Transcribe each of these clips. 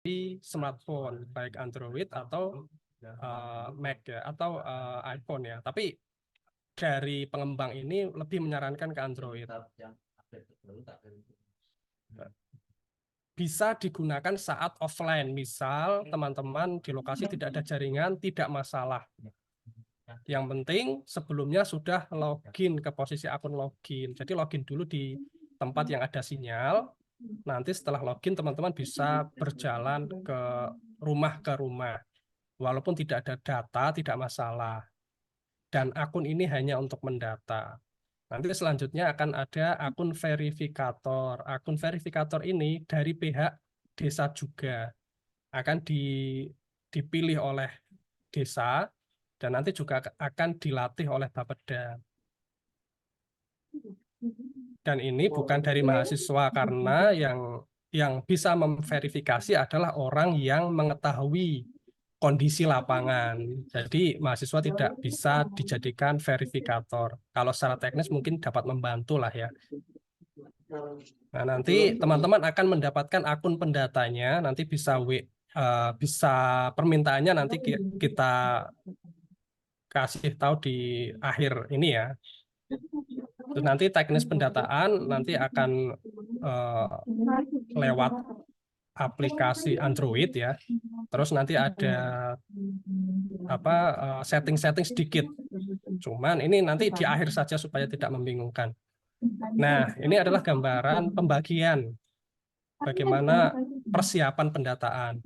di smartphone, baik Android atau Mac ya, atau iPhone ya. Tapi dari pengembang ini lebih menyarankan ke Android. Bisa digunakan saat offline, misal teman-teman di lokasi tidak ada jaringan, tidak masalah. Yang penting sebelumnya sudah login ke posisi akun login. Jadi login dulu di tempat yang ada sinyal. Nanti setelah login teman-teman bisa berjalan ke rumah. Walaupun tidak ada data, tidak masalah. Dan akun ini hanya untuk mendata. Nanti selanjutnya akan ada akun verifikator. Akun verifikator ini dari pihak desa juga akan dipilih oleh desa dan nanti juga akan dilatih oleh Bapeda. Dan ini bukan dari mahasiswa karena yang bisa memverifikasi adalah orang yang mengetahui kondisi lapangan. Jadi mahasiswa tidak bisa dijadikan verifikator. Kalau secara teknis mungkin dapat membantu lah ya. Nah, nanti teman-teman akan mendapatkan akun pendatanya, nanti bisa permintaannya nanti kita kasih tahu di akhir ini ya. Terus nanti teknis pendataan nanti akan lewat aplikasi Android ya. Terus nanti ada apa setting-setting sedikit. Cuman ini nanti di akhir saja supaya tidak membingungkan. Nah, ini adalah gambaran pembagian bagaimana persiapan pendataan.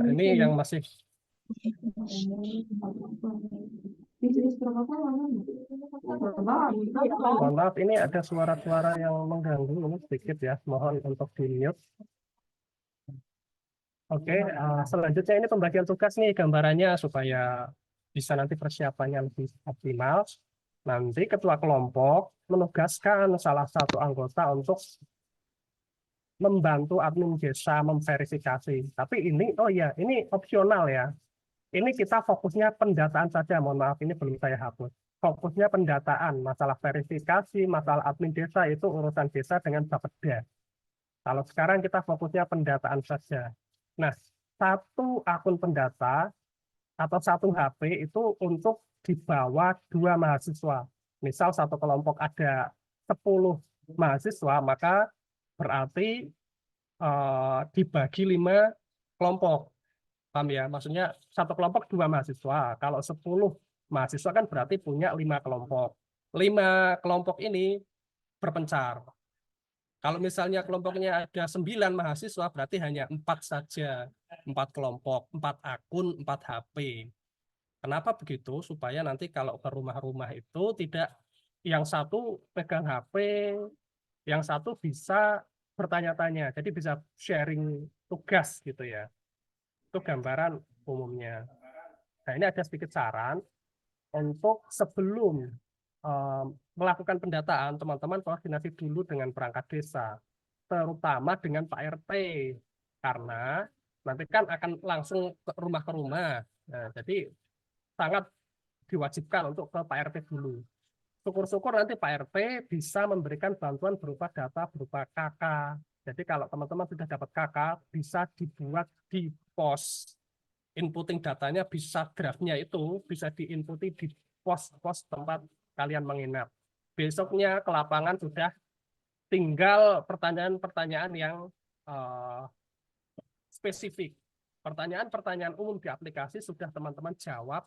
Ini yang masih mohon maaf, ini ada suara-suara yang mengganggu ini sedikit ya, mohon untuk di mute. Oke, selanjutnya ini pembagian tugas nih gambarannya supaya bisa nanti persiapannya lebih optimal. Nanti ketua kelompok menugaskan salah satu anggota untuk membantu admin desa memverifikasi. Tapi ini, oh ya, ini opsional ya. Ini kita fokusnya pendataan saja, mohon maaf ini belum saya hapus. Fokusnya pendataan, masalah verifikasi, masalah admin desa itu urusan desa dengan Bapeda. Kalau sekarang kita fokusnya pendataan saja. Nah, satu akun pendata atau satu HP itu untuk dibawa 2 mahasiswa. Misal satu kelompok ada 10 mahasiswa, maka berarti dibagi 5 kelompok. Paham ya? Maksudnya satu kelompok 2 mahasiswa. Kalau 10 mahasiswa kan berarti punya 5 kelompok. 5 kelompok ini berpencar. Kalau misalnya kelompoknya ada 9 mahasiswa, berarti hanya 4 saja. 4 kelompok, 4 akun, 4 HP. Kenapa begitu? Supaya nanti kalau ke rumah-rumah itu tidak yang satu pegang HP, yang satu bisa bertanya-tanya. Jadi bisa sharing tugas gitu ya. Itu gambaran umumnya. Nah, ini ada sedikit saran untuk sebelum melakukan pendataan, teman-teman koordinasi dulu dengan perangkat desa, terutama dengan Pak RT, karena nanti kan akan langsung ke rumah. Nah, jadi sangat diwajibkan untuk ke Pak RT dulu. Syukur-syukur nanti Pak RT bisa memberikan bantuan berupa data, berupa KK. Jadi kalau teman-teman sudah dapat KK, bisa dibuat di pos. Inputting datanya bisa draftnya itu bisa diinputi di pos-pos tempat kalian menginap. Besoknya ke lapangan sudah tinggal pertanyaan-pertanyaan yang uh, spesifik. Pertanyaan-pertanyaan umum di aplikasi sudah teman-teman jawab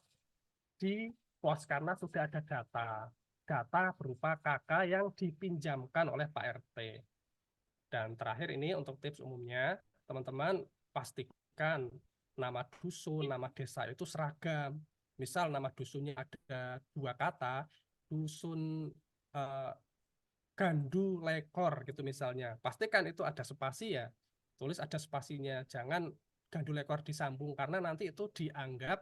di pos karena sudah ada data. Data berupa KK yang dipinjamkan oleh Pak RT. Dan terakhir ini untuk tips umumnya, teman-teman pastikan nama dusun, nama desa itu seragam. Misal nama dusunnya ada 2 kata, dusun eh, Gandu Lekor gitu misalnya. Pastikan itu ada spasi ya. Tulis ada spasinya. Jangan Gandu Lekor disambung karena nanti itu dianggap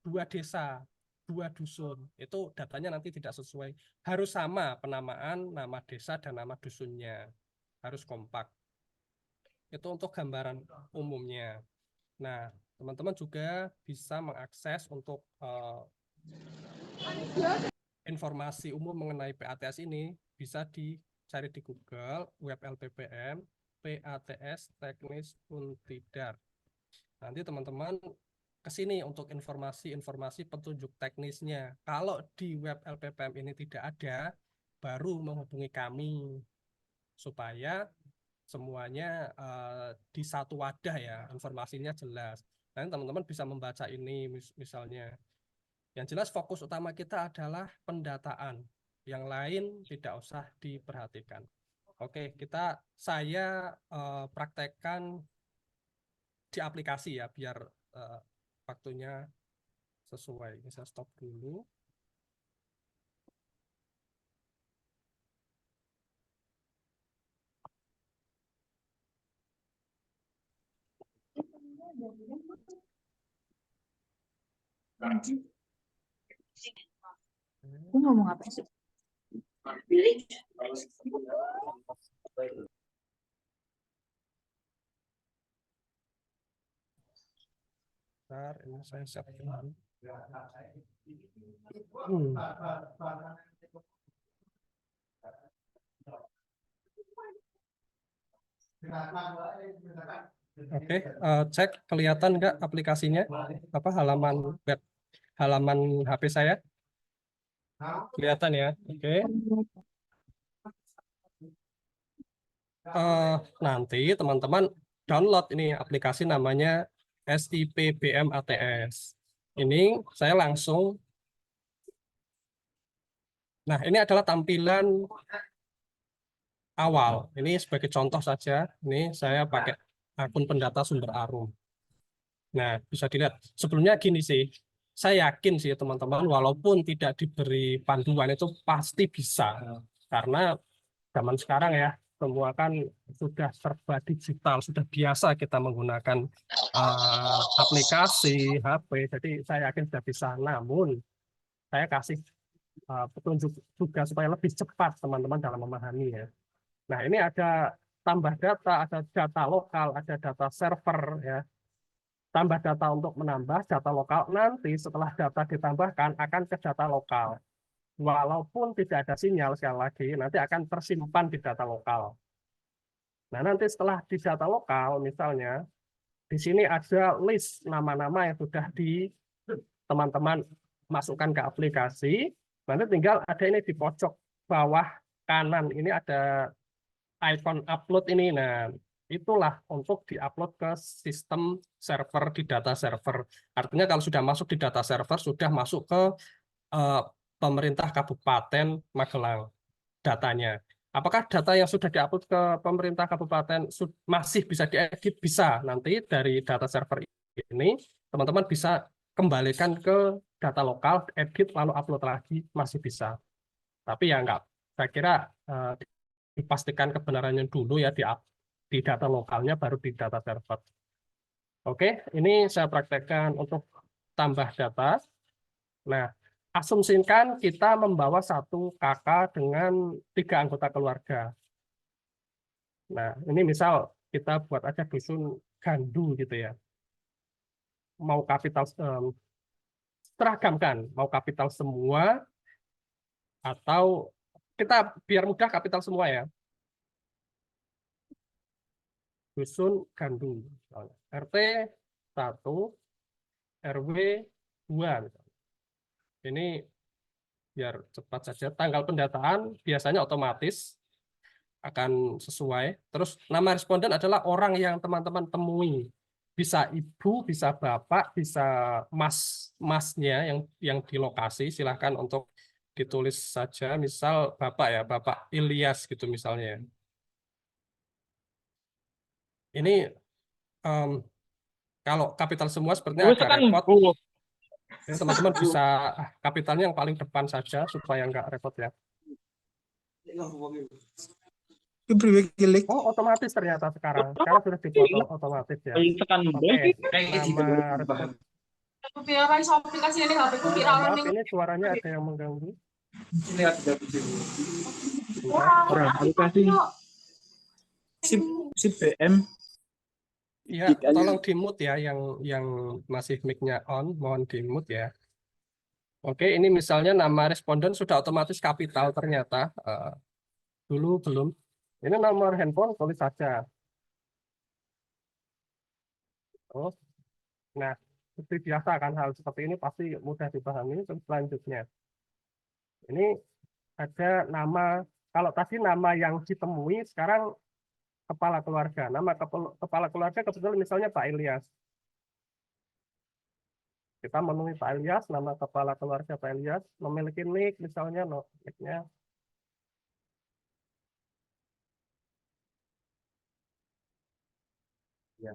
2 desa, 2 dusun. Itu datanya nanti tidak sesuai. Harus sama penamaan nama desa dan nama dusunnya. Harus kompak. Itu untuk gambaran umumnya. Nah, teman-teman juga bisa mengakses untuk informasi umum mengenai PATS ini bisa dicari di Google, web LPPM. PATS Teknis Untidar. Nanti teman-teman ke sini untuk informasi-informasi petunjuk teknisnya. Kalau di web LPPM ini tidak ada, baru menghubungi kami supaya semuanya di satu wadah ya, informasinya jelas. Nanti teman-teman bisa membaca ini misalnya. Yang jelas fokus utama kita adalah pendataan. Yang lain tidak usah diperhatikan. Oke, saya praktekkan di aplikasi ya, biar waktunya sesuai. Bisa stop dulu. Aku ngomong apa sih? Bentar, ini saya siapkan. Oke, cek kelihatan nggak aplikasinya? Apa halaman web, halaman HP saya? Kelihatan ya? Oke. Nanti teman-teman download ini aplikasi namanya SIPBM ATS. Ini saya langsung. Nah, ini adalah tampilan awal. Ini sebagai contoh saja. Ini saya pakai akun pendata sumber Arum. Nah, bisa dilihat. Sebelumnya gini sih, saya yakin sih teman-teman, walaupun tidak diberi panduan itu pasti bisa. Karena zaman sekarang ya, semua kan sudah serba digital, sudah biasa kita menggunakan aplikasi, HP. Jadi saya yakin sudah bisa. Namun, saya kasih petunjuk juga supaya lebih cepat teman-teman dalam memahami ya. Nah, ini ada tambah data, ada data lokal, ada data server ya. Tambah data untuk menambah data lokal, nanti setelah data ditambahkan akan ke data lokal. Walaupun tidak ada sinyal, sekali lagi, nanti akan tersimpan di data lokal. Nah, nanti setelah di data lokal, misalnya, di sini ada list nama-nama yang sudah teman-teman masukkan ke aplikasi, nanti tinggal ada ini di pojok bawah kanan, ini ada icon upload ini. Nah, itulah untuk diupload ke sistem server di data server. Artinya kalau sudah masuk di data server, sudah masuk ke pemerintah Kabupaten Magelang datanya. Apakah data yang sudah diupload ke pemerintah kabupaten masih bisa diedit? Bisa. Nanti dari data server ini, teman-teman bisa kembalikan ke data lokal, edit, lalu upload lagi, masih bisa. Tapi ya enggak. Saya kira dipastikan kebenarannya dulu ya di data lokalnya, baru di data server. Oke, ini saya praktekkan untuk tambah data. Nah, asumsikan kita membawa satu kakak dengan 3 anggota keluarga. Nah, ini misal kita buat aja dusun Gandu gitu ya. Mau kapital seragamkan, mau kapital semua atau kita biar mudah kapital semua ya. Dusun Gandu. RT 1, RW 2 misalnya. Ini biar cepat saja. Tanggal pendataan biasanya otomatis akan sesuai. Terus nama responden adalah orang yang teman-teman temui. Bisa ibu, bisa bapak, bisa masnya yang di lokasi. Silahkan untuk ditulis saja. Misal bapak ya, Bapak Ilyas gitu misalnya. Ini kalau kapital semua sepertinya agak repot. Teman-teman bisa kapitalnya yang paling depan saja supaya nggak repot ya. Oh, otomatis ternyata sekarang. Sekarang sudah dipotong otomatis ya. Oke, nama respon. Maaf, ini suaranya ada yang mengganggu. Si BM. Ya, tolong di-mute ya yang masih mic-nya on, mohon di-mute ya. Oke, ini misalnya nama responden sudah otomatis kapital ternyata. Dulu belum. Ini nomor handphone tulis saja. terus. Nah, seperti biasa kan hal seperti ini pasti mudah dipahami. Terus selanjutnya, ini ada nama, kalau tadi nama yang ditemui, sekarang kepala keluarga. Nama kepala keluarga kebetulan misalnya Pak Ilyas. Kita menemui Pak Ilyas, nama kepala keluarga Pak Ilyas, memiliki nik misalnya, nicknya. Ya.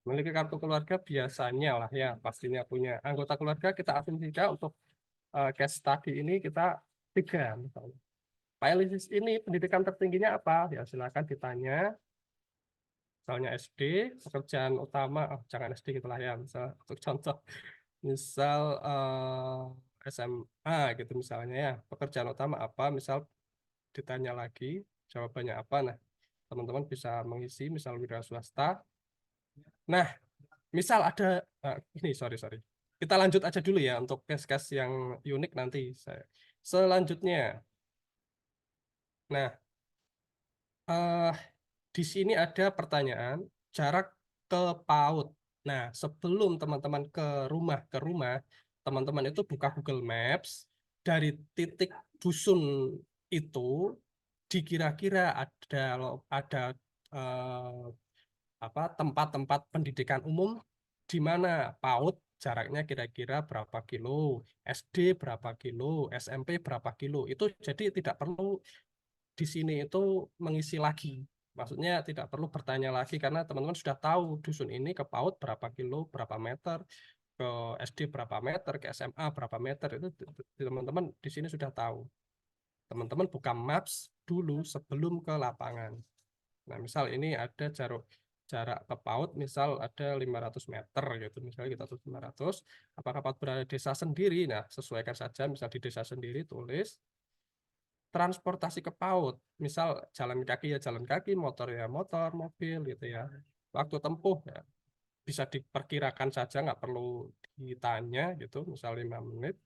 Memiliki kartu keluarga biasanya lah ya, pastinya punya anggota keluarga, kita asumsikan untuk case study ini kita 3 misalnya. Pak Ilyas ini pendidikan tertingginya apa? Ya silakan ditanya. Misalnya SD, pekerjaan utama, oh, jangan SD gitulah ya, misal untuk contoh, misal SMA gitu misalnya ya, pekerjaan utama apa, misal ditanya lagi, jawabannya apa, nah teman-teman bisa mengisi, misal wira swasta. Nah, misal ada, ini sorry, kita lanjut aja dulu ya untuk case-case yang unik nanti saya. Selanjutnya, nah, eh, di sini ada pertanyaan jarak ke PAUD. Nah, sebelum teman-teman ke rumah, teman-teman itu buka Google Maps dari titik dusun itu dikira-kira ada eh, apa tempat-tempat pendidikan umum di mana PAUD jaraknya kira-kira berapa kilo, SD berapa kilo, SMP berapa kilo. Itu jadi tidak perlu di sini itu mengisi lagi. Maksudnya tidak perlu bertanya lagi karena teman-teman sudah tahu dusun ini ke PAUD berapa kilo, berapa meter, ke SD berapa meter, ke SMA berapa meter itu teman-teman di sini sudah tahu. Teman-teman buka maps dulu sebelum ke lapangan. Nah, misal ini ada jarak ke PAUD misal ada 500 meter gitu. Misalnya kita tulis 500, apakah PAUD berada di desa sendiri? Nah, sesuaikan saja misal di desa sendiri tulis transportasi ke PAUD, misal jalan kaki ya jalan kaki, motor ya motor, mobil gitu ya. Waktu tempuh ya bisa diperkirakan saja, nggak perlu ditanya gitu, misal 5 menit.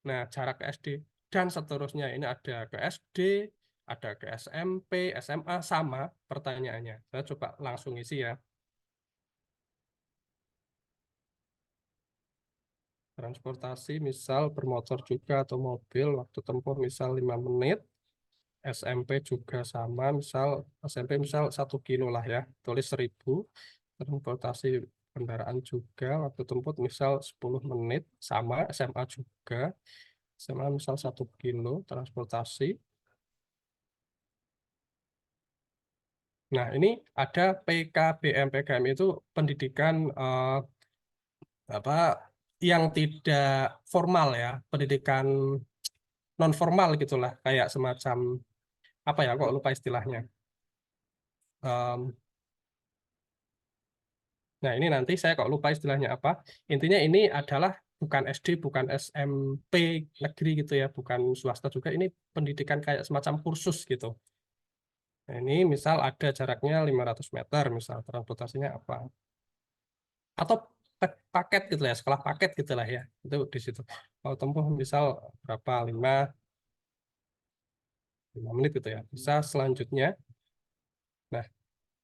Nah, jarak ke SD dan seterusnya ini ada ke SD, ada ke SMP, SMA sama pertanyaannya. Saya coba langsung isi ya. Transportasi misal bermotor juga atau mobil, waktu tempuh misal 5 menit. SMP juga sama, misal SMP misal 1 kilo lah ya, tulis 1000. Transportasi kendaraan juga, waktu tempuh misal 10 menit, sama SMA juga. SMA misal 1 kilo transportasi. Nah, ini ada PKBM. PKM itu pendidikan apa yang tidak formal ya, pendidikan non formal gitulah, kayak semacam apa ya, kok lupa istilahnya. Em, Nah, ini nanti saya kok lupa istilahnya apa. Intinya ini adalah bukan SD, bukan SMP negeri gitu ya, bukan swasta juga. Ini pendidikan kayak semacam kursus gitu. Nah, ini misal ada jaraknya 500 meter, misal transportasinya apa. Atau paket gitu ya, sekolah paket gitu lah ya. Itu di situ. Kalau tempuh misal berapa, 5 menit gitu ya. Bisa selanjutnya. Nah,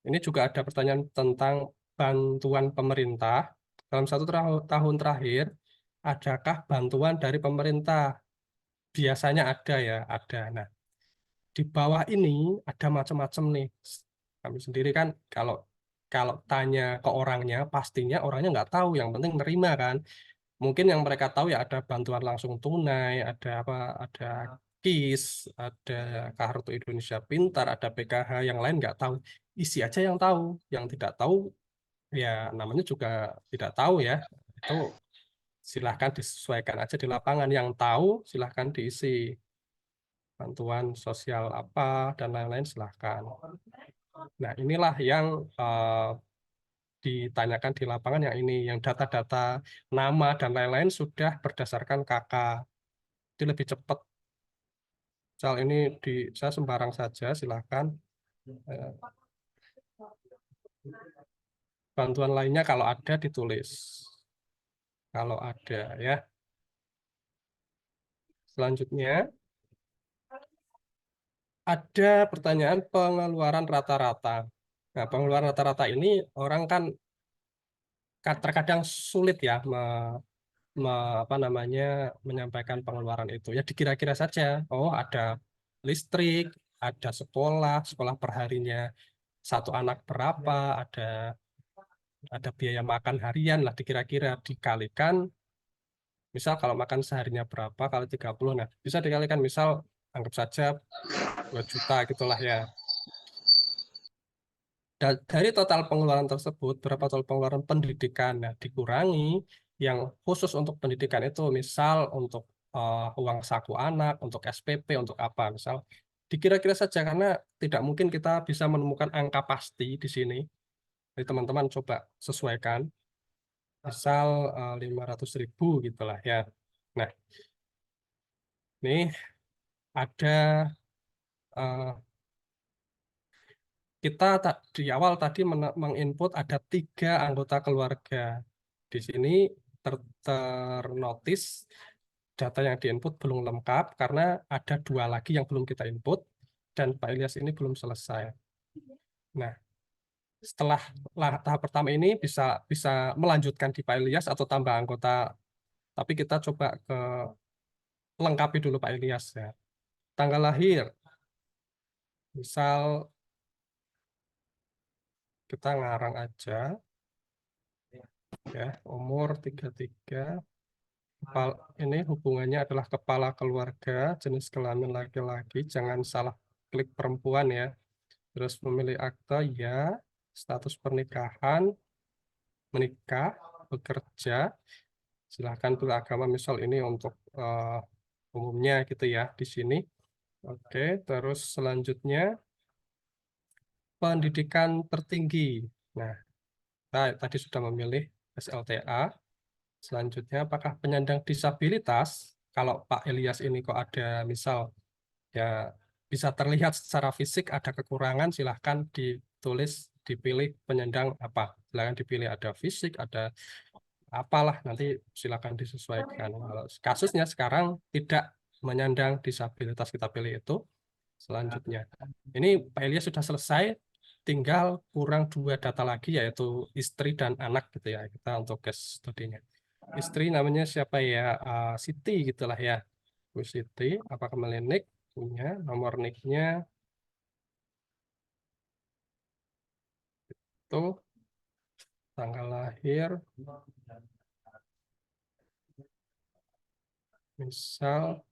ini juga ada pertanyaan tentang bantuan pemerintah. Dalam 1 tahun terakhir, adakah bantuan dari pemerintah? Biasanya ada ya, ada. Nah, di bawah ini ada macam-macam nih. Kami sendiri kan kalau kalau tanya ke orangnya, pastinya orangnya nggak tahu. Yang penting nerima kan. Mungkin yang mereka tahu ya ada bantuan langsung tunai, ada apa, ada KIS, ada Kartu Indonesia Pintar, ada PKH. Yang lain nggak tahu. Isi aja yang tahu. Yang tidak tahu ya namanya juga tidak tahu ya. Itu silahkan disesuaikan aja di lapangan. Yang tahu silahkan diisi bantuan sosial apa dan lain-lain silahkan. Nah, inilah yang ditanyakan di lapangan yang ini, yang data-data nama dan lain-lain sudah berdasarkan KK. Jadi lebih cepat. Misal ini saya sembarang saja, silahkan. Eh, Bantuan lainnya kalau ada ditulis. Kalau ada ya. Selanjutnya ada pertanyaan pengeluaran rata-rata. Nah, pengeluaran rata-rata ini orang kan terkadang sulit ya apa namanya menyampaikan pengeluaran itu. Ya dikira-kira saja, oh ada listrik, ada sekolah perharinya satu anak berapa, ada biaya makan harian lah dikira-kira dikalikan. Misal kalau makan seharinya berapa kali 30, nah bisa dikalikan misal anggap saja 2 juta gitulah ya. Dari total pengeluaran tersebut, berapa total pengeluaran pendidikan? Nah, dikurangi yang khusus untuk pendidikan itu, misal untuk uang saku anak, untuk SPP, untuk apa, misal dikira-kira saja karena tidak mungkin kita bisa menemukan angka pasti di sini. Jadi teman-teman coba sesuaikan, misal 500.000 gitulah ya. Nah, ini ada eh, kita di awal tadi menginput ada 3 anggota keluarga. Di sini ternotis data yang diinput belum lengkap karena ada 2 lagi yang belum kita input dan Pak Ilyas ini belum selesai. Nah, setelah tahap pertama ini bisa bisa melanjutkan di Pak Ilyas atau tambah anggota, tapi kita coba ke lengkapi dulu Pak Ilyas ya. Tanggal lahir, misal kita ngarang aja ya, umur 33. Ini hubungannya adalah kepala keluarga, jenis kelamin laki-laki, jangan salah klik perempuan ya. Terus memilih akte ya, status pernikahan, menikah, bekerja, silahkan pilih agama, misal ini untuk umumnya gitu ya di sini. Oke, terus selanjutnya pendidikan tertinggi. Nah, kita tadi sudah memilih SLTA. Selanjutnya, apakah penyandang disabilitas? Kalau Pak Ilyas ini kok ada misal ya bisa terlihat secara fisik ada kekurangan, silahkan ditulis, dipilih penyandang apa. Silahkan dipilih ada fisik, ada apalah, nanti silahkan disesuaikan. Kalau kasusnya sekarang tidak menyandang disabilitas, kita pilih itu. Selanjutnya, ini Pak Ilyas sudah selesai, tinggal kurang 2 data lagi, yaitu istri dan anak gitu ya, kita untuk case studinya. Istri namanya siapa ya? Siti gitulah ya. Bu Siti, apakah melenik? Punya nomor NIK-nya itu, tanggal lahir, misal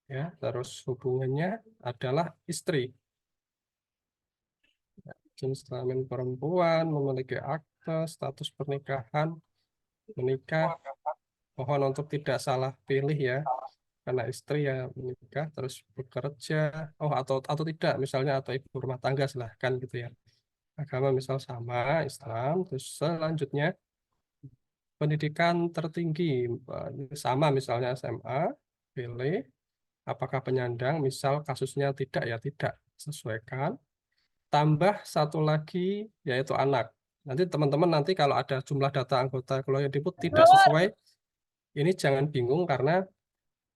ya, terus hubungannya adalah istri. Jenis kelamin perempuan, memiliki akte, status pernikahan, menikah. Mohon untuk tidak salah pilih ya, karena istri ya menikah, terus bekerja, oh atau tidak, misalnya atau ibu rumah tangga silahkan gitu ya. Agama misal sama Islam, terus selanjutnya pendidikan tertinggi sama misalnya SMA, pilih apakah penyandang, misal kasusnya tidak ya tidak, sesuaikan. Tambah satu lagi yaitu anak. Nanti teman-teman nanti kalau ada jumlah data anggota keluarga yang input tidak sesuai, ini jangan bingung karena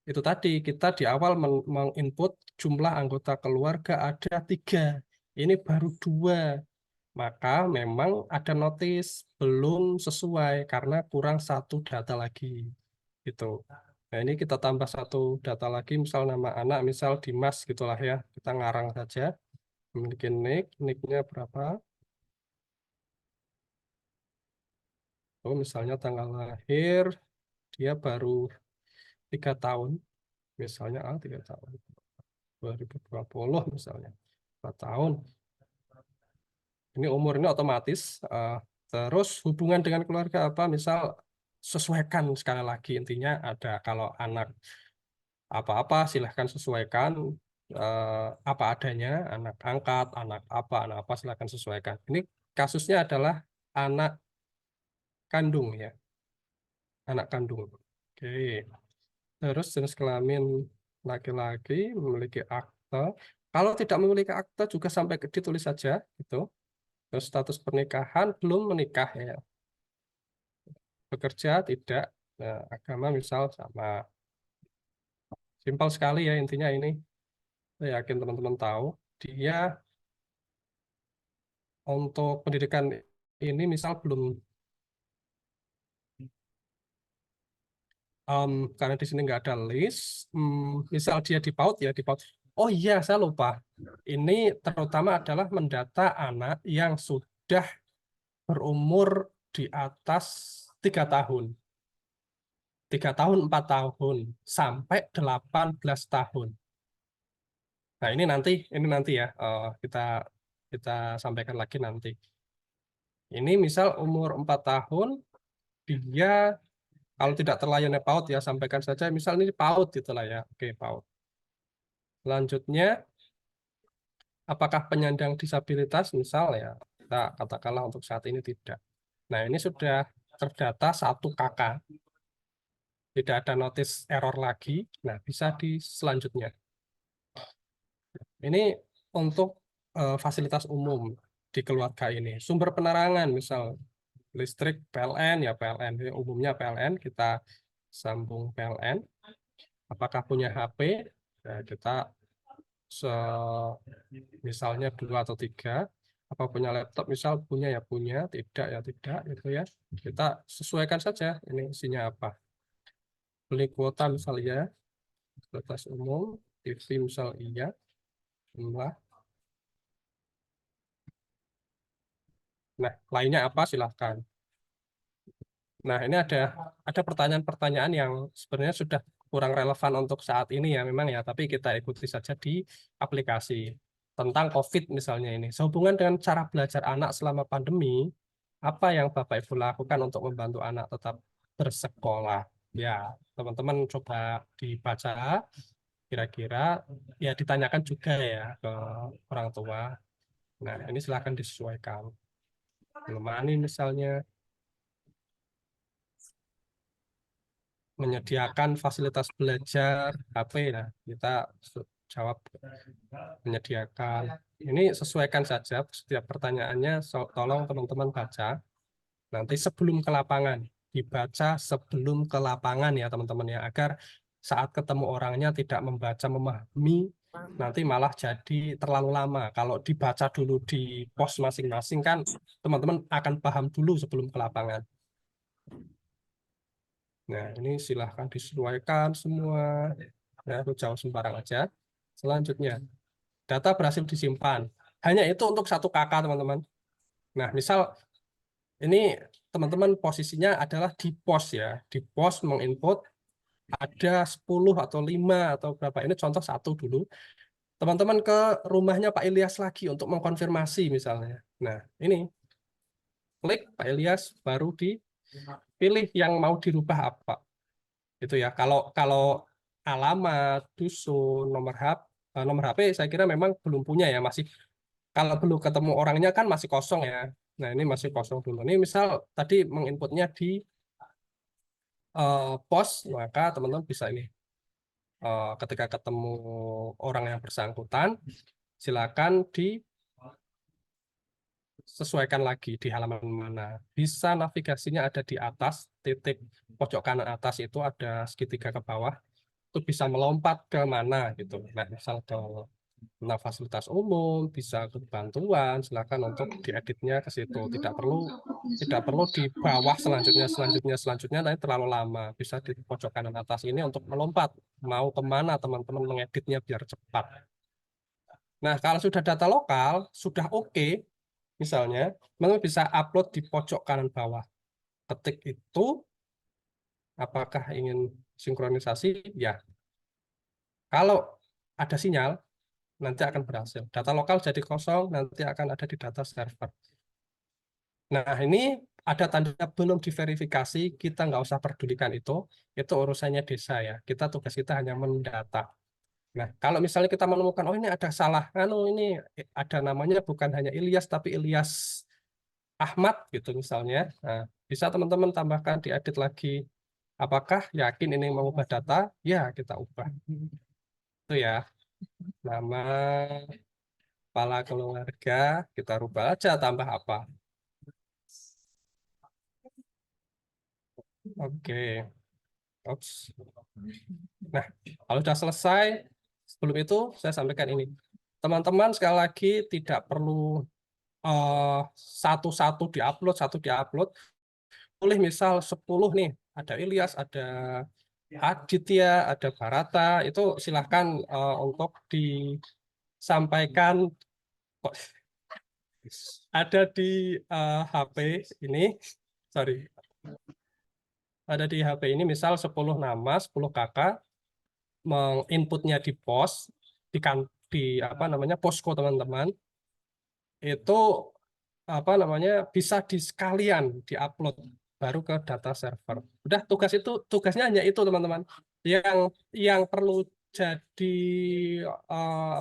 itu tadi kita di awal menginput jumlah anggota keluarga ada 3, ini baru 2. Maka memang ada notis belum sesuai karena kurang 1 data lagi gitu. Nah ini kita tambah 1 data lagi, misal nama anak, misal Dimas gitulah ya, kita ngarang saja, memiliki nicknya berapa? Oh misalnya tanggal lahir dia baru 3 tahun, misalnya 3 tahun, 2020 misalnya 4 tahun. Ini umur ini otomatis. Terus hubungan dengan keluarga apa? Misal sesuaikan sekali lagi, intinya ada kalau anak apa-apa silahkan sesuaikan apa adanya, anak angkat, anak apa silahkan sesuaikan. Ini kasusnya adalah anak kandung ya, anak kandung. Oke. Terus jenis kelamin laki-laki, memiliki akte. Kalau tidak memiliki akte juga sampai ditulis saja gitu. Terus status pernikahan belum menikah ya. Bekerja tidak. Nah, agama misal sama. Simpel sekali ya intinya ini. Saya yakin teman-teman tahu. Dia untuk pendidikan ini misal belum karena di sini nggak ada list, misal dia di PAUD ya di PAUD. Oh iya, saya lupa. Ini terutama adalah mendata anak yang sudah berumur di atas 3 tahun. 3 tahun, 4 tahun, sampai 18 tahun. Nah, ini nanti ya, kita sampaikan lagi nanti. Ini misal umur 4 tahun, dia kalau tidak terlayani PAUD ya, sampaikan saja, misal ini PAUD itulah ya. Oke, PAUD. Selanjutnya, apakah penyandang disabilitas? Misal ya, kita katakanlah untuk saat ini tidak. Nah, ini sudah terdata 1 KK. Tidak ada notice error lagi. Nah, bisa di selanjutnya. Ini untuk fasilitas umum di keluarga ini. Sumber penerangan, misal listrik PLN, ya PLN. Jadi, umumnya PLN, kita sambung PLN. Apakah punya HP? Nah, kita misalnya 2 atau 3. Apa punya laptop? Misal punya ya punya, tidak ya tidak, gitu ya. Kita sesuaikan saja ini isinya apa. Beli kuota misal ya, batas umum, TV misal iya, jumlah. Nah, lainnya apa silahkan. Nah, ini ada pertanyaan-pertanyaan yang sebenarnya sudah kurang relevan untuk saat ini ya memang ya, tapi kita ikuti saja di aplikasi tentang COVID misalnya ini. Sehubungan dengan cara belajar anak selama pandemi, apa yang Bapak Ibu lakukan untuk membantu anak tetap bersekolah? Ya, teman-teman coba dibaca, kira-kira ya ditanyakan juga ya ke orang tua. Nah, ini silahkan disesuaikan. Menemani misalnya, menyediakan fasilitas belajar HP. Nah, kita jawab menyediakan. Ini sesuaikan saja setiap pertanyaannya. Tolong teman-teman baca nanti sebelum ke lapangan, dibaca sebelum ke lapangan ya teman-teman ya, agar saat ketemu orangnya tidak membaca memahami, nanti malah jadi terlalu lama. Kalau dibaca dulu di pos masing-masing kan teman-teman akan paham dulu sebelum ke lapangan. Nah, ini silahkan disesuaikan semua. Ya, aku jawab sembarang aja. Selanjutnya, data berhasil disimpan. Hanya itu untuk 1 KK, teman-teman. Nah, misal ini teman-teman posisinya adalah di pos ya. Di pos menginput ada 10 atau 5 atau berapa. Ini contoh 1 dulu. Teman-teman ke rumahnya Pak Ilyas lagi untuk mengkonfirmasi misalnya. Nah, ini klik Pak Ilyas, baru dipilih yang mau dirubah apa. Itu ya. Kalau alamat, dusun, nomor HP saya kira memang belum punya ya, masih kalau belum ketemu orangnya kan masih kosong ya. Nah, ini masih kosong dulu. Ini misal tadi menginputnya di pos, maka teman-teman bisa ini ketika ketemu orang yang bersangkutan, silakan disesuaikan lagi di halaman mana. Bisa navigasinya ada di atas, titik pojok kanan atas itu ada segitiga ke bawah. Itu bisa melompat ke mana gitu. Nah, misal ke fasilitas umum, bisa ke bantuan, silakan untuk dieditnya ke situ. Tidak perlu di bawah selanjutnya, nanti terlalu lama. Bisa di pojok kanan atas ini untuk melompat. Mau kemana teman-teman mengeditnya biar cepat. Nah, kalau sudah data lokal, sudah oke, misalnya, teman-teman bisa upload di pojok kanan bawah. Ketik itu, apakah ingin sinkronisasi? Ya. Kalau ada sinyal, nanti akan berhasil. Data lokal jadi kosong, nanti akan ada di data server. Nah, ini ada tanda belum diverifikasi, kita nggak usah pedulikan itu urusannya desa ya. Tugas kita hanya mendata. Nah, kalau misalnya kita menemukan, oh ini ada salah, ini ada namanya bukan hanya Ilyas, tapi Ilyas Ahmad gitu misalnya. Nah, bisa teman-teman tambahkan, diedit lagi. Apakah yakin ini mengubah data? Ya, kita ubah. Itu ya, nama kepala keluarga, kita rubah aja, tambah apa. Oke. Ops. Nah, kalau sudah selesai, sebelum itu saya sampaikan ini. Teman-teman sekali lagi tidak perlu satu-satu diupload, boleh misal 10 nih, ada Ilyas, ada Aditya, ada Barata, itu silahkan untuk disampaikan. Kok ada di HP ini, sorry, ada di HP ini misal 10 nama, 10 kakak, menginputnya di pos, di apa namanya posko teman-teman, itu apa namanya bisa di sekalian diupload baru ke data server. Udah tugasnya hanya itu teman-teman. Yang perlu jadi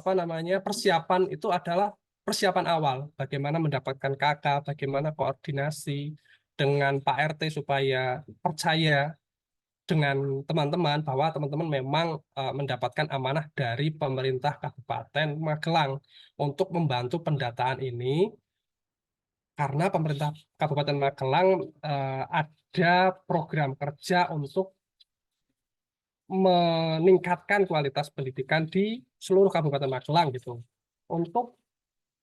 apa namanya persiapan itu adalah persiapan awal. Bagaimana mendapatkan kakak, bagaimana koordinasi dengan Pak RT supaya percaya dengan teman-teman bahwa teman-teman memang mendapatkan amanah dari pemerintah Kabupaten Magelang untuk membantu pendataan ini karena pemerintah Kabupaten Magelang ada program kerja untuk meningkatkan kualitas pendidikan di seluruh Kabupaten Magelang gitu. Untuk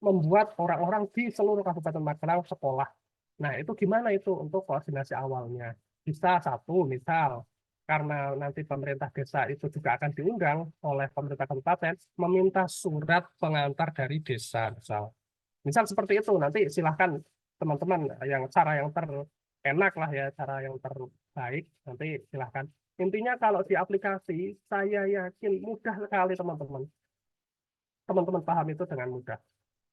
membuat orang-orang di seluruh Kabupaten Magelang sekolah. Nah, itu gimana itu untuk koordinasi awalnya? Bisa satu, misal, karena nanti pemerintah desa itu juga akan diundang oleh pemerintah kabupaten, meminta surat pengantar dari desa, misal. Misal seperti itu, nanti silahkan teman-teman cara yang terenak lah ya, cara yang terbaik, nanti silahkan. Intinya kalau di aplikasi, saya yakin mudah sekali teman-teman. Teman-teman paham itu dengan mudah.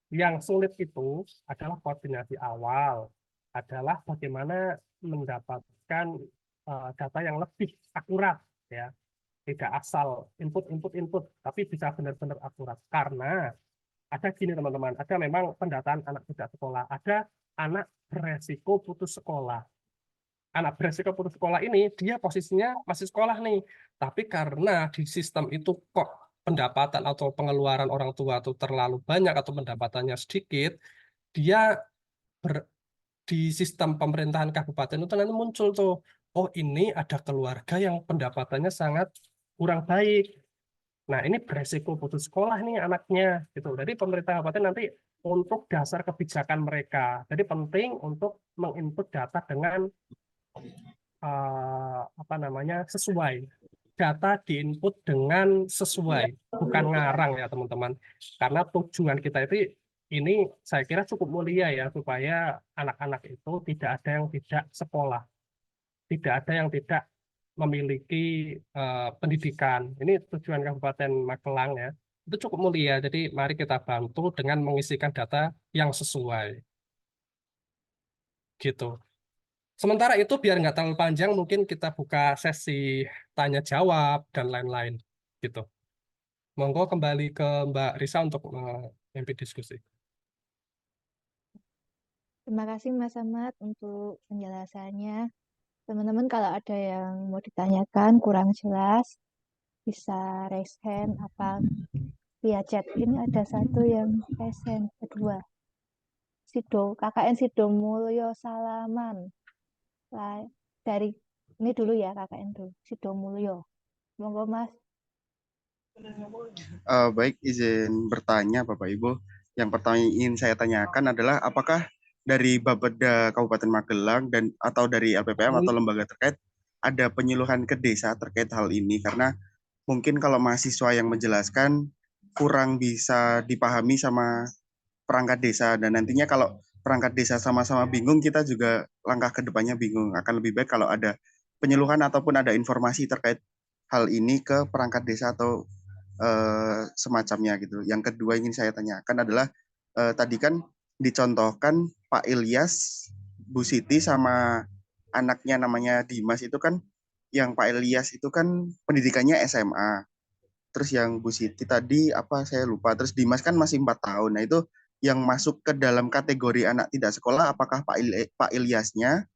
Yang sulit itu adalah koordinasi awal, adalah bagaimana mendapatkan data yang lebih akurat, ya. Tidak asal input, tapi bisa benar-benar akurat. Karena ada gini teman-teman, ada memang pendataan anak tidak sekolah, ada anak beresiko putus sekolah. Anak beresiko putus sekolah ini dia posisinya masih sekolah nih, tapi karena di sistem itu kok pendapatan atau pengeluaran orang tua itu terlalu banyak atau pendapatannya sedikit, dia ber, di sistem pemerintahan kabupaten itu nanti muncul tuh, oh ini ada keluarga yang pendapatannya sangat kurang baik. Nah, ini beresiko putus sekolah nih anaknya gitu. Jadi pemerintah kabupaten nanti untuk dasar kebijakan mereka. Jadi penting untuk menginput data dengan apa namanya sesuai. Data diinput dengan sesuai, bukan ngarang ya teman-teman. Karena tujuan kita itu ini saya kira cukup mulia ya supaya anak-anak itu tidak ada yang tidak sekolah, tidak ada yang tidak memiliki pendidikan. Ini tujuan Kabupaten Magelang ya. Itu cukup mulia. Jadi mari kita bantu dengan mengisikan data yang sesuai. Gitu. Sementara itu biar nggak terlalu panjang, mungkin kita buka sesi tanya jawab dan lain-lain. Gitu. Monggo kembali ke Mbak Risa untuk memimpin diskusi. Terima kasih Mas Ahmad untuk penjelasannya. Teman-teman kalau ada yang mau ditanyakan kurang jelas, bisa raise hand apa via chat. Ini ada satu yang raise hand, kedua. KKN Sido Mulyo Salaman. Dari ini dulu ya KKN dulu, Sido Mulyo. Monggo Mas. Baik, izin bertanya Bapak Ibu. Yang pertama yang ingin saya tanyakan adalah apakah dari Bapeda Kabupaten Magelang dan atau dari LPPM atau lembaga terkait ada penyuluhan ke desa terkait hal ini, karena mungkin kalau mahasiswa yang menjelaskan kurang bisa dipahami sama perangkat desa, dan nantinya kalau perangkat desa sama-sama bingung, kita juga langkah ke depannya bingung. Akan lebih baik kalau ada penyuluhan ataupun ada informasi terkait hal ini ke perangkat desa atau semacamnya gitu. Yang kedua ingin saya tanyakan adalah tadi kan dicontohkan Pak Ilyas, Bu Siti sama anaknya namanya Dimas itu kan, yang Pak Ilyas itu kan pendidikannya SMA. Terus yang Bu Siti tadi apa saya lupa. Terus Dimas kan masih 4 tahun. Nah itu yang masuk ke dalam kategori anak tidak sekolah apakah Pak Ilyasnya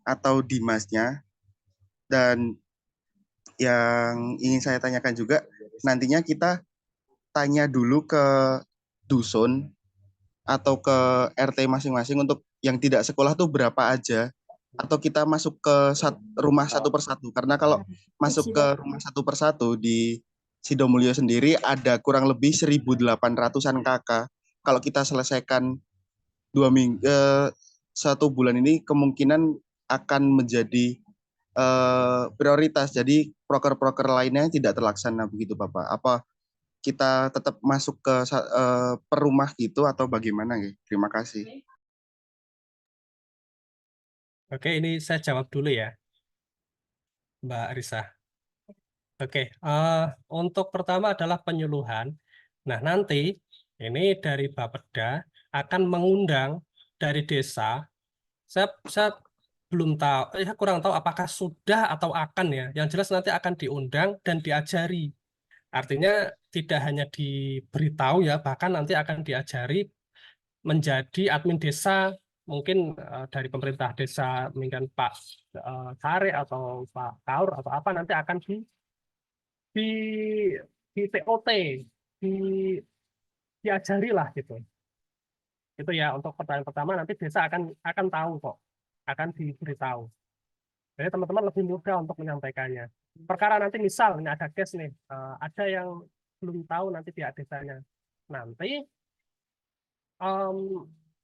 atau Dimasnya? Dan yang ingin saya tanyakan juga, nantinya kita tanya dulu ke dusun atau ke RT masing-masing untuk yang tidak sekolah tuh berapa aja, atau kita masuk ke rumah satu persatu, karena kalau masuk ke rumah satu persatu di Sidomulyo sendiri ada kurang lebih 1.800-an kakak. Kalau kita selesaikan 2 minggu, 1 bulan ini kemungkinan akan menjadi prioritas. Jadi proker-proker lainnya tidak terlaksana begitu Bapak? Apa kita tetap masuk ke per rumah gitu atau bagaimana ya? Terima kasih. Oke, ini saya jawab dulu ya, Mbak Risa. Oke, untuk pertama adalah penyuluhan. Nah, nanti ini dari Bapeda akan mengundang dari desa. Saya belum tahu, saya kurang tahu apakah sudah atau akan ya. Yang jelas nanti akan diundang dan diajari. Artinya tidak hanya diberitahu ya, bahkan nanti akan diajari menjadi admin desa, mungkin dari pemerintah desa, mungkin Pak Sare atau Pak Kaur atau apa nanti akan di di TOT, di diajari lah gitu. Itu ya untuk pertanyaan pertama, nanti desa akan tahu kok, akan diberitahu. Jadi teman-teman lebih mudah untuk menyampaikannya. Perkara nanti misal ini ada case nih, ada yang belum tahu nanti pihak desanya. Nanti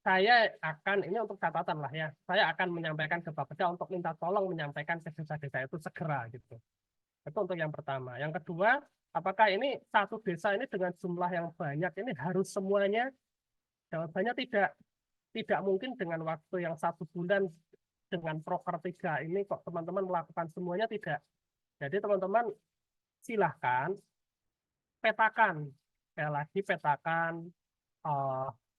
saya akan, ini untuk catatan lah ya, saya akan menyampaikan ke Bapeda untuk minta tolong menyampaikan ke desa-desa itu segera gitu. Itu untuk yang pertama. Yang kedua, apakah ini satu desa ini dengan jumlah yang banyak ini harus semuanya? Jawabannya tidak. Tidak mungkin dengan waktu yang 1 bulan dengan proker 3 ini kok teman-teman melakukan semuanya, tidak. Jadi teman-teman silahkan petakan. Sekali lagi petakan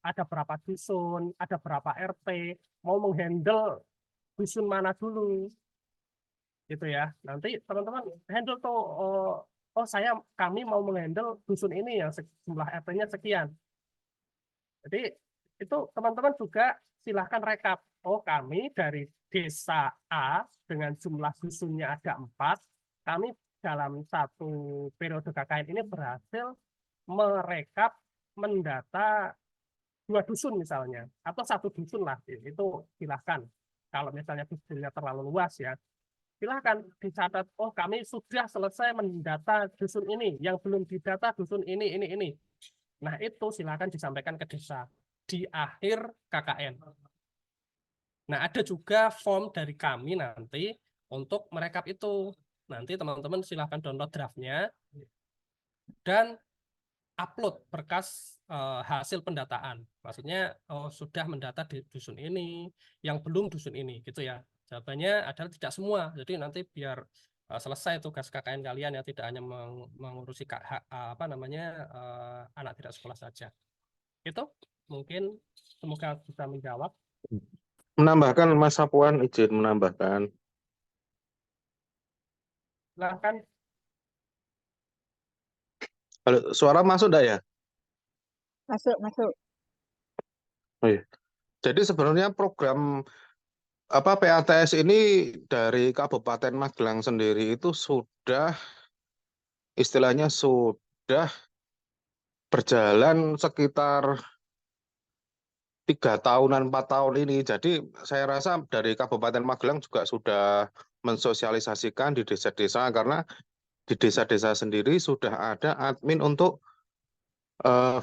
ada berapa dusun, ada berapa RT, mau menghandle dusun mana dulu. Gitu ya. Nanti teman-teman handle tuh, kami mau menghandle dusun ini yang jumlah RT-nya sekian. Jadi itu teman-teman juga silahkan rekap. Oh, kami dari desa A dengan jumlah dusunnya ada 4, kami dalam satu periode KKN ini berhasil merekap, mendata 2 dusun misalnya, atau 1 dusun lah, itu silahkan. Kalau misalnya dusunnya terlalu luas ya, silahkan dicatat, oh kami sudah selesai mendata dusun ini, yang belum didata dusun ini. Nah itu silahkan disampaikan ke desa di akhir KKN. Nah ada juga form dari kami nanti untuk merekap itu. Nanti teman-teman silahkan download draftnya dan upload berkas hasil pendataan. Maksudnya sudah mendata di dusun ini, yang belum dusun ini, gitu ya. Jawabannya adalah tidak semua. Jadi nanti biar selesai tugas KKN kalian ya, tidak hanya mengurusi anak tidak sekolah saja. Itu mungkin semoga bisa menjawab. Menambahkan Mas Sapuan, izin menambahkan. Silahkan. Kalau suara masuk enggak ya? Masuk. Oh, iya. Jadi sebenarnya program PATS ini dari Kabupaten Magelang sendiri itu istilahnya sudah berjalan sekitar 3 tahunan, 4 tahun ini. Jadi saya rasa dari Kabupaten Magelang juga sudah mensosialisasikan di desa-desa, karena di desa-desa sendiri sudah ada admin untuk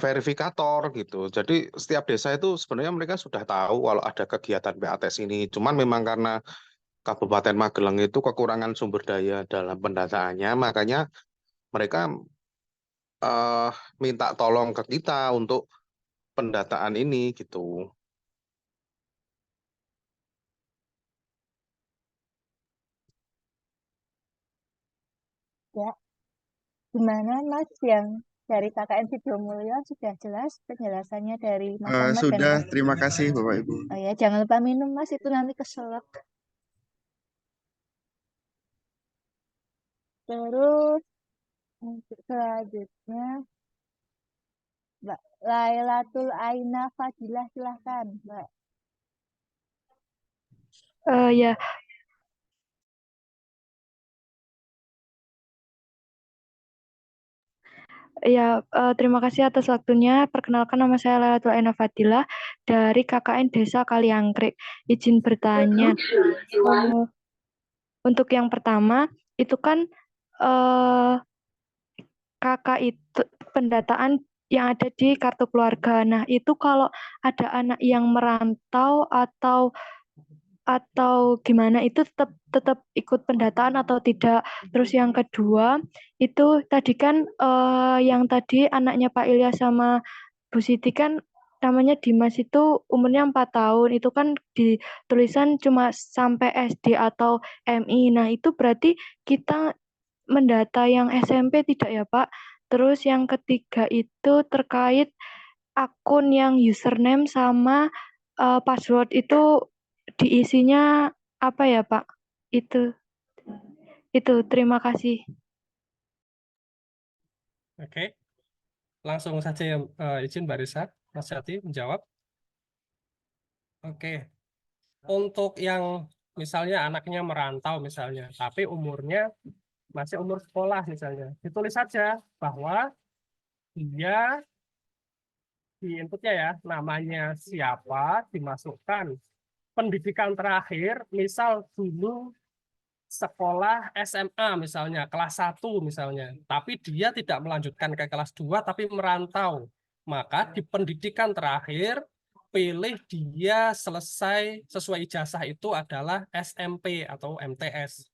verifikator gitu. Jadi setiap desa itu sebenarnya mereka sudah tahu kalau ada kegiatan PATS ini. Cuman memang karena Kabupaten Magelang itu kekurangan sumber daya dalam pendataannya, makanya mereka minta tolong ke kita untuk pendataan ini gitu. Ya, gimana Mas yang dari KKN Video Mulyo sudah jelas penjelasannya dari Mas Ahmad dan Sudah, Mas. terima kasih Bapak Ibu. Oh ya, jangan lupa minum Mas, itu nanti keselak. Terus untuk selanjutnya Mbak Lailatul Aina Fadilah, silahkan Mbak. Ya, terima kasih atas waktunya. Perkenalkan, nama saya Lailatul Aina Fadilah dari KKN Desa Kaliangkrik. Izin bertanya, untuk yang pertama itu kan kakak itu pendataan yang ada di kartu keluarga. Nah, itu kalau ada anak yang merantau atau atau gimana itu tetap tetap ikut pendataan atau tidak. Terus yang kedua itu tadi kan yang tadi anaknya Pak Ilyas sama Bu Siti kan namanya Dimas itu umurnya 4 tahun. Itu kan di tulisan cuma sampai SD atau MI. Nah, itu berarti kita mendata yang SMP tidak ya, Pak? Terus yang ketiga itu terkait akun yang username sama password itu diisinya apa ya, Pak? Itu terima kasih. Oke, langsung saja ya, izin Mbak Risa, Mas Jati menjawab. Oke, untuk yang misalnya anaknya merantau misalnya, tapi umurnya masih umur sekolah misalnya, ditulis saja bahwa dia di inputnya ya, namanya siapa, dimasukkan pendidikan terakhir, misal dulu sekolah SMA misalnya, kelas 1 misalnya, tapi dia tidak melanjutkan ke kelas 2 tapi merantau. Maka di pendidikan terakhir pilih dia selesai sesuai ijazah itu adalah SMP atau MTS,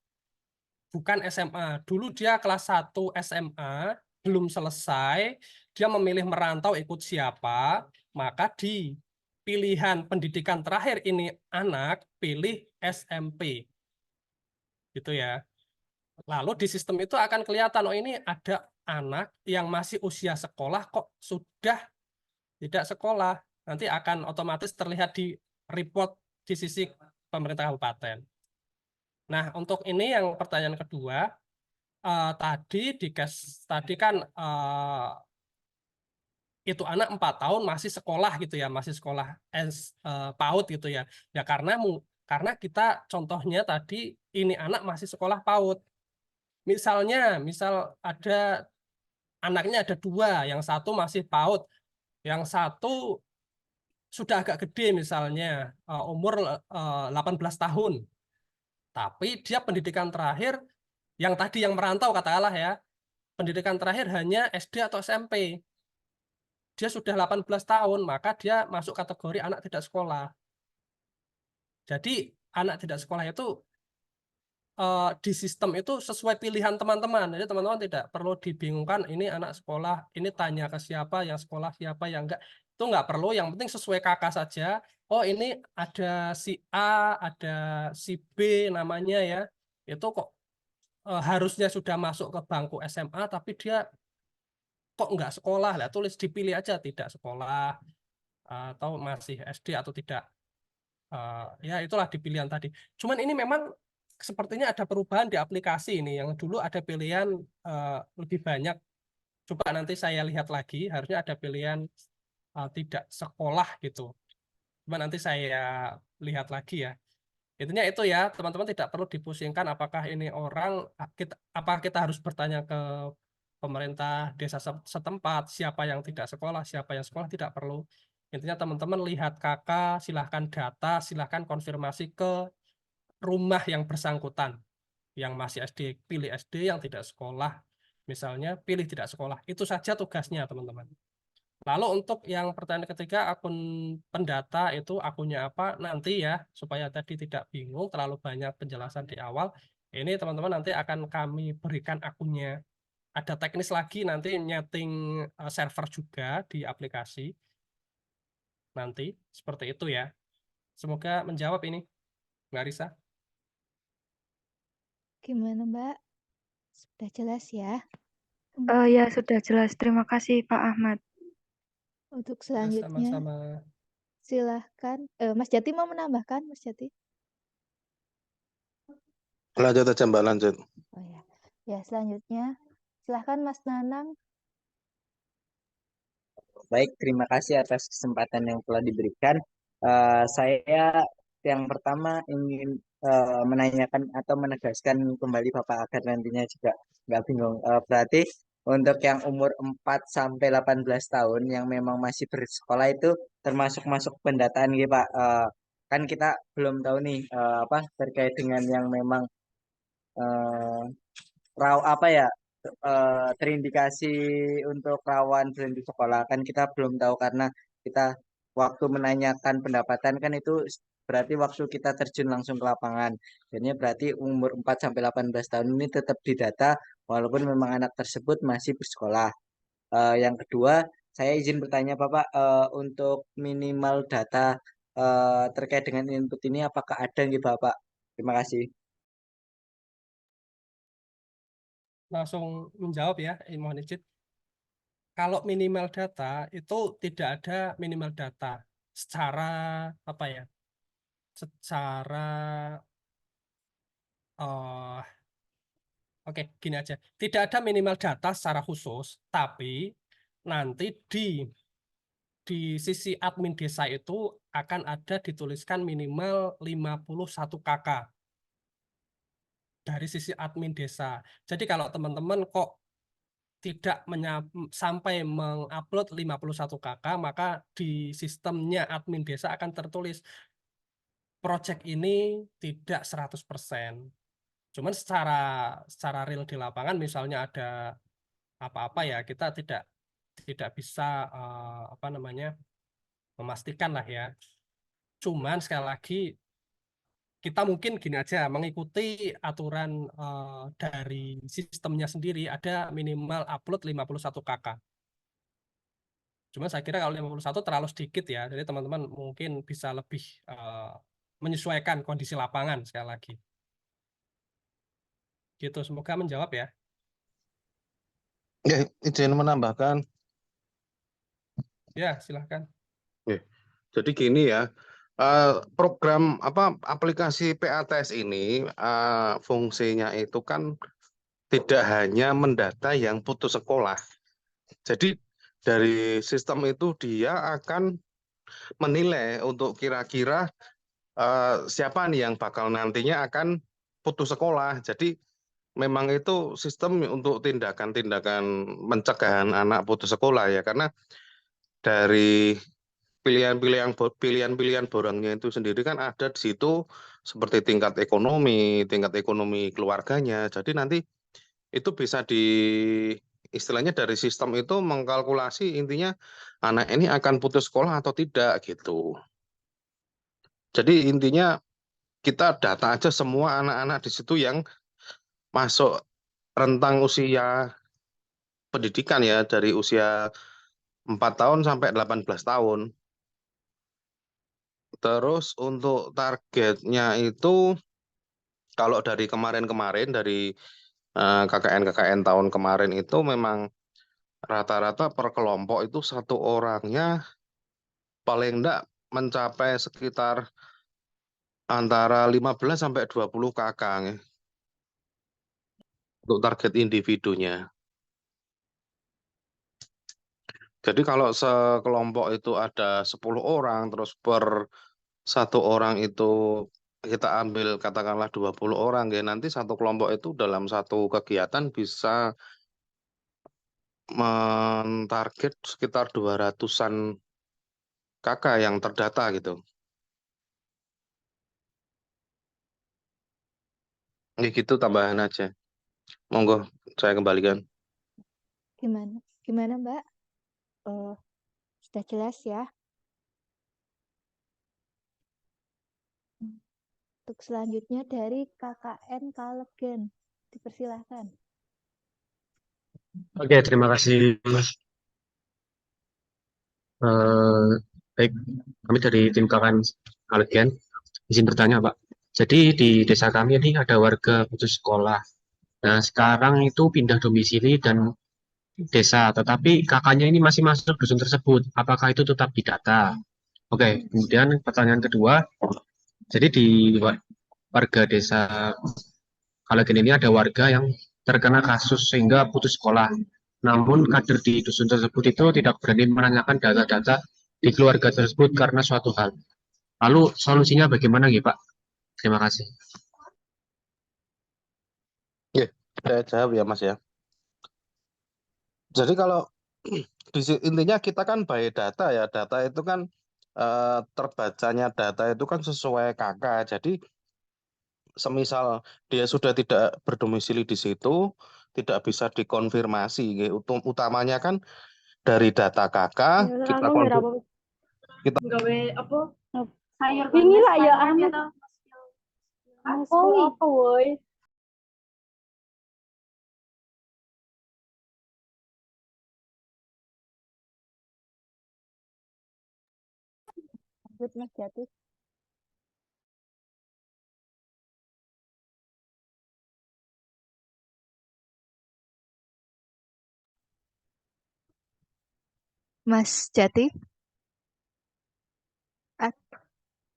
bukan SMA. Dulu dia kelas 1 SMA, belum selesai, dia memilih merantau ikut siapa, maka di pilihan pendidikan terakhir ini anak pilih SMP. Gitu ya. Lalu di sistem itu akan kelihatan, oh ini ada anak yang masih usia sekolah kok sudah tidak sekolah. Nanti akan otomatis terlihat di report di sisi pemerintah kabupaten. Nah, untuk ini yang pertanyaan kedua, tadi kan itu anak 4 tahun masih sekolah gitu ya, masih sekolah PAUD gitu ya. Ya karena kita contohnya tadi ini anak masih sekolah PAUD. Misal ada anaknya ada 2, yang satu masih PAUD, yang satu sudah agak gede misalnya umur 18 tahun. Tapi dia pendidikan terakhir yang tadi yang merantau katakanlah ya, pendidikan terakhir hanya SD atau SMP. Dia sudah 18 tahun, maka dia masuk kategori anak tidak sekolah. Jadi anak tidak sekolah itu di sistem itu sesuai pilihan teman-teman. Jadi teman-teman tidak perlu dibingungkan ini anak sekolah, ini tanya ke siapa, yang sekolah siapa, yang enggak. Itu enggak perlu, yang penting sesuai kakak saja. Oh ini ada si A, ada si B namanya ya. Itu kok harusnya sudah masuk ke bangku SMA, tapi dia kok enggak sekolah. Lah tulis dipilih aja tidak sekolah, atau masih SD atau tidak. Ya itulah di pilihan tadi. Cuman ini memang sepertinya ada perubahan di aplikasi ini. Yang dulu ada pilihan lebih banyak. Coba nanti saya lihat lagi. Harusnya ada pilihan tidak sekolah gitu. Cuma nanti saya lihat lagi ya. Intinya itu ya, teman-teman tidak perlu dipusingkan apakah ini orang, apakah kita harus bertanya ke pemerintah desa setempat, siapa yang tidak sekolah, siapa yang sekolah, tidak perlu. Intinya teman-teman lihat kakak, silahkan data, silahkan konfirmasi ke rumah yang bersangkutan. Yang masih SD, pilih SD, yang tidak sekolah, misalnya pilih tidak sekolah. Itu saja tugasnya teman-teman. Lalu untuk yang pertanyaan ketiga, akun pendata itu akunnya apa nanti ya, supaya tadi tidak bingung, terlalu banyak penjelasan di awal. Ini teman-teman nanti akan kami berikan akunnya. Ada teknis lagi nanti nyeting server juga di aplikasi. Nanti seperti itu ya. Semoga menjawab ini, Mbak Risa. Gimana, Mbak? Sudah jelas ya? Ya sudah jelas. Terima kasih Pak Ahmad. Untuk Ya, selanjutnya, sama-sama. silahkan. Mas Jati mau menambahkan, Mas Jati? Lanjut aja Mbak, lanjut. Oh ya. Ya, selanjutnya, silahkan Mas Nanang. Baik, terima kasih atas kesempatan yang telah diberikan. Saya yang pertama ingin menanyakan atau menegaskan kembali Bapak agar nantinya juga nggak bingung. Berarti untuk yang umur 4 sampai 18 tahun yang memang masih bersekolah itu termasuk masuk pendataan gitu Pak. Kan kita belum tahu nih apa terkait dengan yang memang eh, apa ya terindikasi untuk rawan berhenti sekolah kan kita belum tahu karena kita waktu menanyakan pendapatan kan itu berarti waktu kita terjun langsung ke lapangan. Jadinya berarti umur 4 sampai 18 tahun ini tetap didata walaupun memang anak tersebut masih bersekolah. Yang kedua, saya izin bertanya Bapak, untuk minimal data terkait dengan input ini apakah ada nggih Bapak? Terima kasih. Langsung menjawab ya, mohon izin. Kalau minimal data itu tidak ada minimal data secara apa ya? Secara oke, gini aja. Tidak ada minimal data secara khusus, tapi nanti di sisi admin desa itu akan ada dituliskan minimal 51 KK dari sisi admin desa. Jadi kalau teman-teman kok tidak sampai mengupload 51 KK, maka di sistemnya admin desa akan tertulis project ini tidak 100%. Cuman secara real di lapangan misalnya ada apa-apa ya kita tidak bisa apa namanya memastikan lah ya. Cuman sekali lagi kita mungkin gini aja mengikuti aturan dari sistemnya sendiri ada minimal upload 51 KK. Cuma saya kira kalau 51 terlalu sedikit ya. Jadi teman-teman mungkin bisa lebih menyesuaikan kondisi lapangan sekali lagi. Gitu, semoga menjawab ya. Ya, izin menambahkan. Ya, silahkan. Jadi gini ya, program aplikasi PATS ini fungsinya itu kan tidak hanya mendata yang putus sekolah. Jadi dari sistem itu dia akan menilai untuk kira-kira siapa nih yang bakal nantinya akan putus sekolah. Jadi memang itu sistem untuk tindakan-tindakan pencegahan anak putus sekolah ya, karena dari pilihan-pilihan borangnya itu sendiri kan ada di situ seperti tingkat ekonomi keluarganya. Jadi nanti itu bisa istilahnya dari sistem itu mengkalkulasi intinya anak ini akan putus sekolah atau tidak gitu. Jadi intinya kita data aja semua anak-anak di situ yang masuk rentang usia pendidikan ya dari usia 4 tahun sampai 18 tahun. Terus untuk targetnya itu kalau dari kemarin-kemarin dari KKN tahun kemarin itu memang rata-rata per kelompok itu satu orangnya paling enggak mencapai sekitar antara 15 sampai 20 KK ya, untuk target individunya. Jadi kalau sekelompok itu ada 10 orang, terus per satu orang itu kita ambil katakanlah 20 orang ya, nanti satu kelompok itu dalam satu kegiatan bisa mentarget sekitar 200-an KK yang terdata gitu. Ini gitu tambahan aja. Monggo saya kembalikan. Gimana Mbak? Sudah jelas ya? Untuk selanjutnya dari KKN Kalegen, dipersilahkan. Oke, terima kasih Mas. Baik, kami dari tim KKN Kalegen izin bertanya Pak. Jadi di desa kami ini ada warga putus sekolah. Nah sekarang itu pindah domisili dan desa, tetapi kakaknya ini masih masuk dusun tersebut. Apakah itu tetap didata? Oke, kemudian pertanyaan kedua, jadi di warga desa Kalegen ini ada warga yang terkena kasus sehingga putus sekolah. Namun kader di dusun tersebut itu tidak berani menanyakan data-data di keluarga tersebut karena suatu hal. Lalu solusinya bagaimana ya Pak? Terima kasih. Ya, saya jawab ya Mas ya. Jadi kalau intinya kita kan by data ya, data itu kan terbacanya data itu kan sesuai KK. Jadi semisal dia sudah tidak berdomisili di situ, tidak bisa dikonfirmasi. Utamanya kan dari data KK kita Inilah ya Ahmad. Apa woi? Lanjut Mas Jati. Mas Jati.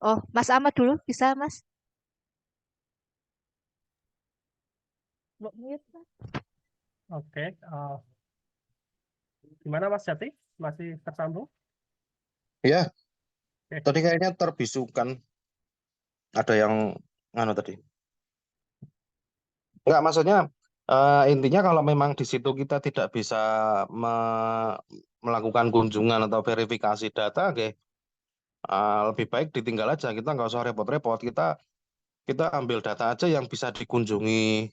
Oh, Mas Ahmad dulu bisa Mas? Mute, Mas. Oke, gimana Mas Jati? Masih tersambung? Ya, Oke. tadi kayaknya terbisukan. Ada yang tadi. Enggak, maksudnya intinya kalau memang di situ kita tidak bisa melakukan kunjungan atau verifikasi data, oke, lebih baik ditinggal aja. Kita nggak usah repot-repot. Kita ambil data aja yang bisa dikunjungi,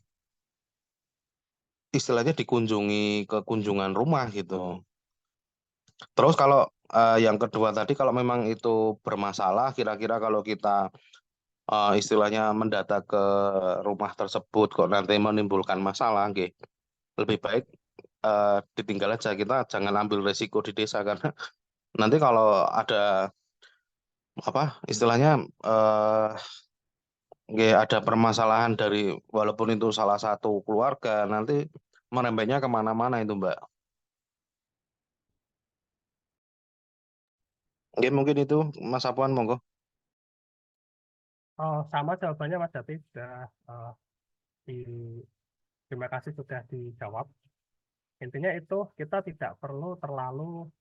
istilahnya dikunjungi ke kunjungan rumah gitu. Terus kalau yang kedua tadi, kalau memang itu bermasalah, kira-kira kalau kita istilahnya mendata ke rumah tersebut kok nanti menimbulkan masalah, oke, lebih baik ditinggal aja. Kita jangan ambil resiko di desa karena nanti kalau ada apa istilahnya ada permasalahan dari walaupun itu salah satu keluarga, nanti merembetnya kemana-mana itu Mbak. Oke, mungkin itu Mas Apuan, monggo. Oh, sama jawabannya Mas Jati sudah di, terima kasih sudah dijawab. Intinya itu kita tidak perlu terlalu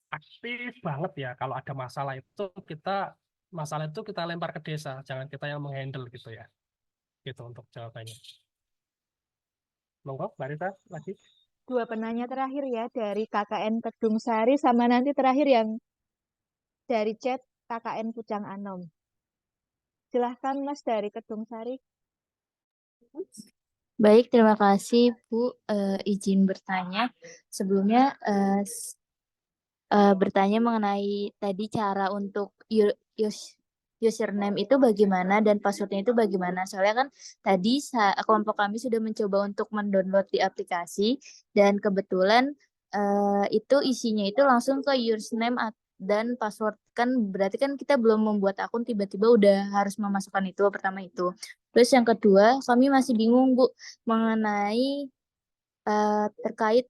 aktif banget ya. Kalau ada masalah itu kita lempar ke desa, jangan kita yang menghandle gitu ya. Gitu untuk jawabannya. Monggo, Mbak Rita lagi. Dua penanya terakhir ya dari KKN Kedung Sari sama nanti terakhir yang dari chat KKN Pucang Anom. Silahkan Mas dari Kedung Sari. Baik, terima kasih Bu. Izin bertanya. Sebelumnya bertanya mengenai tadi cara untuk username itu bagaimana dan passwordnya itu bagaimana. Soalnya kan tadi kelompok kami sudah mencoba untuk mendownload di aplikasi dan kebetulan itu isinya itu langsung ke username dan password. Kan berarti kan kita belum membuat akun tiba-tiba udah harus memasukkan itu, pertama itu. Terus yang kedua, kami masih bingung Bu mengenai terkait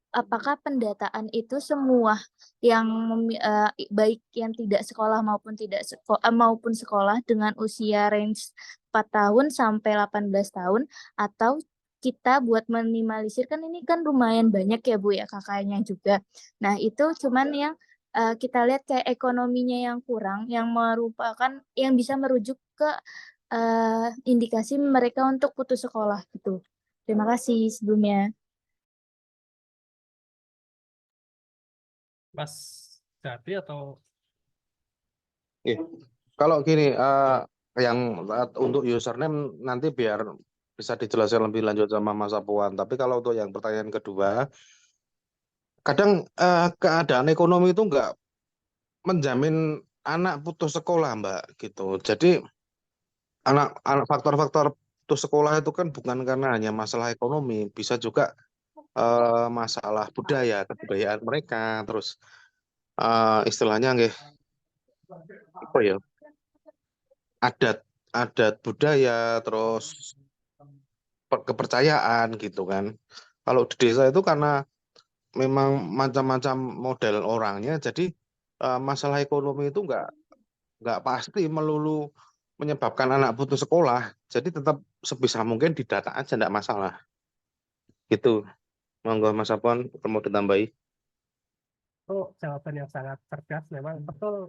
apakah pendataan itu semua yang baik yang tidak sekolah maupun sekolah dengan usia range 4 tahun sampai 18 tahun, atau kita buat minimalisir, kan ini kan lumayan banyak ya Bu ya kakaknya juga. Nah itu cuman yang kita lihat kayak ekonominya yang kurang, yang merupakan yang bisa merujuk ke indikasi mereka untuk putus sekolah gitu. Terima kasih sebelumnya. Mas Jati atau Oke. Kalau gini, yang untuk username nanti biar bisa dijelaskan lebih lanjut sama Mas Apuan. Tapi kalau untuk yang pertanyaan kedua, kadang keadaan ekonomi itu nggak menjamin anak putus sekolah, Mbak, gitu. Jadi faktor-faktor putus sekolah itu kan bukan karena hanya masalah ekonomi, bisa juga masalah budaya, kebudayaan mereka, terus istilahnya nggih, apa ya, adat budaya, terus kepercayaan gitu kan. Kalau di desa itu karena memang macam-macam model orangnya, jadi masalah ekonomi itu nggak pasti melulu menyebabkan anak putus sekolah. Jadi tetap sebisa mungkin didata aja, nggak masalah. Gitu. Monggo Mas Apon, mau ditambahi. itu jawaban yang sangat cerdas memang betul.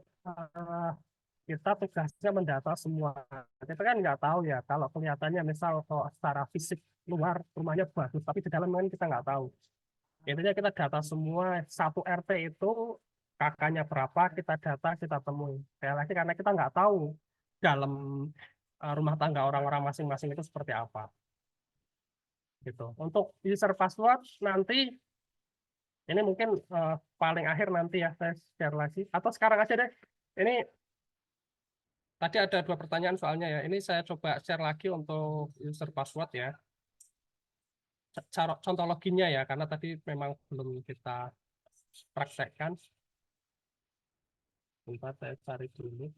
Kita tugasnya mendata semua. Kita kan nggak tahu ya kalau kelihatannya misal kalau secara fisik luar rumahnya bagus tapi di dalam kan kita nggak tahu. Intinya kita data semua, satu RT itu kakaknya berapa kita data, kita temui. Sekali lagi karena kita nggak tahu dalam rumah tangga orang-orang masing-masing itu seperti apa. Gitu. Untuk user password nanti Ini mungkin paling akhir nanti ya saya share lagi. Atau sekarang aja deh. Ini tadi ada 2 pertanyaan soalnya ya. Ini saya coba share lagi untuk user password ya. Contoh loginnya ya, karena tadi memang belum kita praktekkan. Bentar saya cari dulu.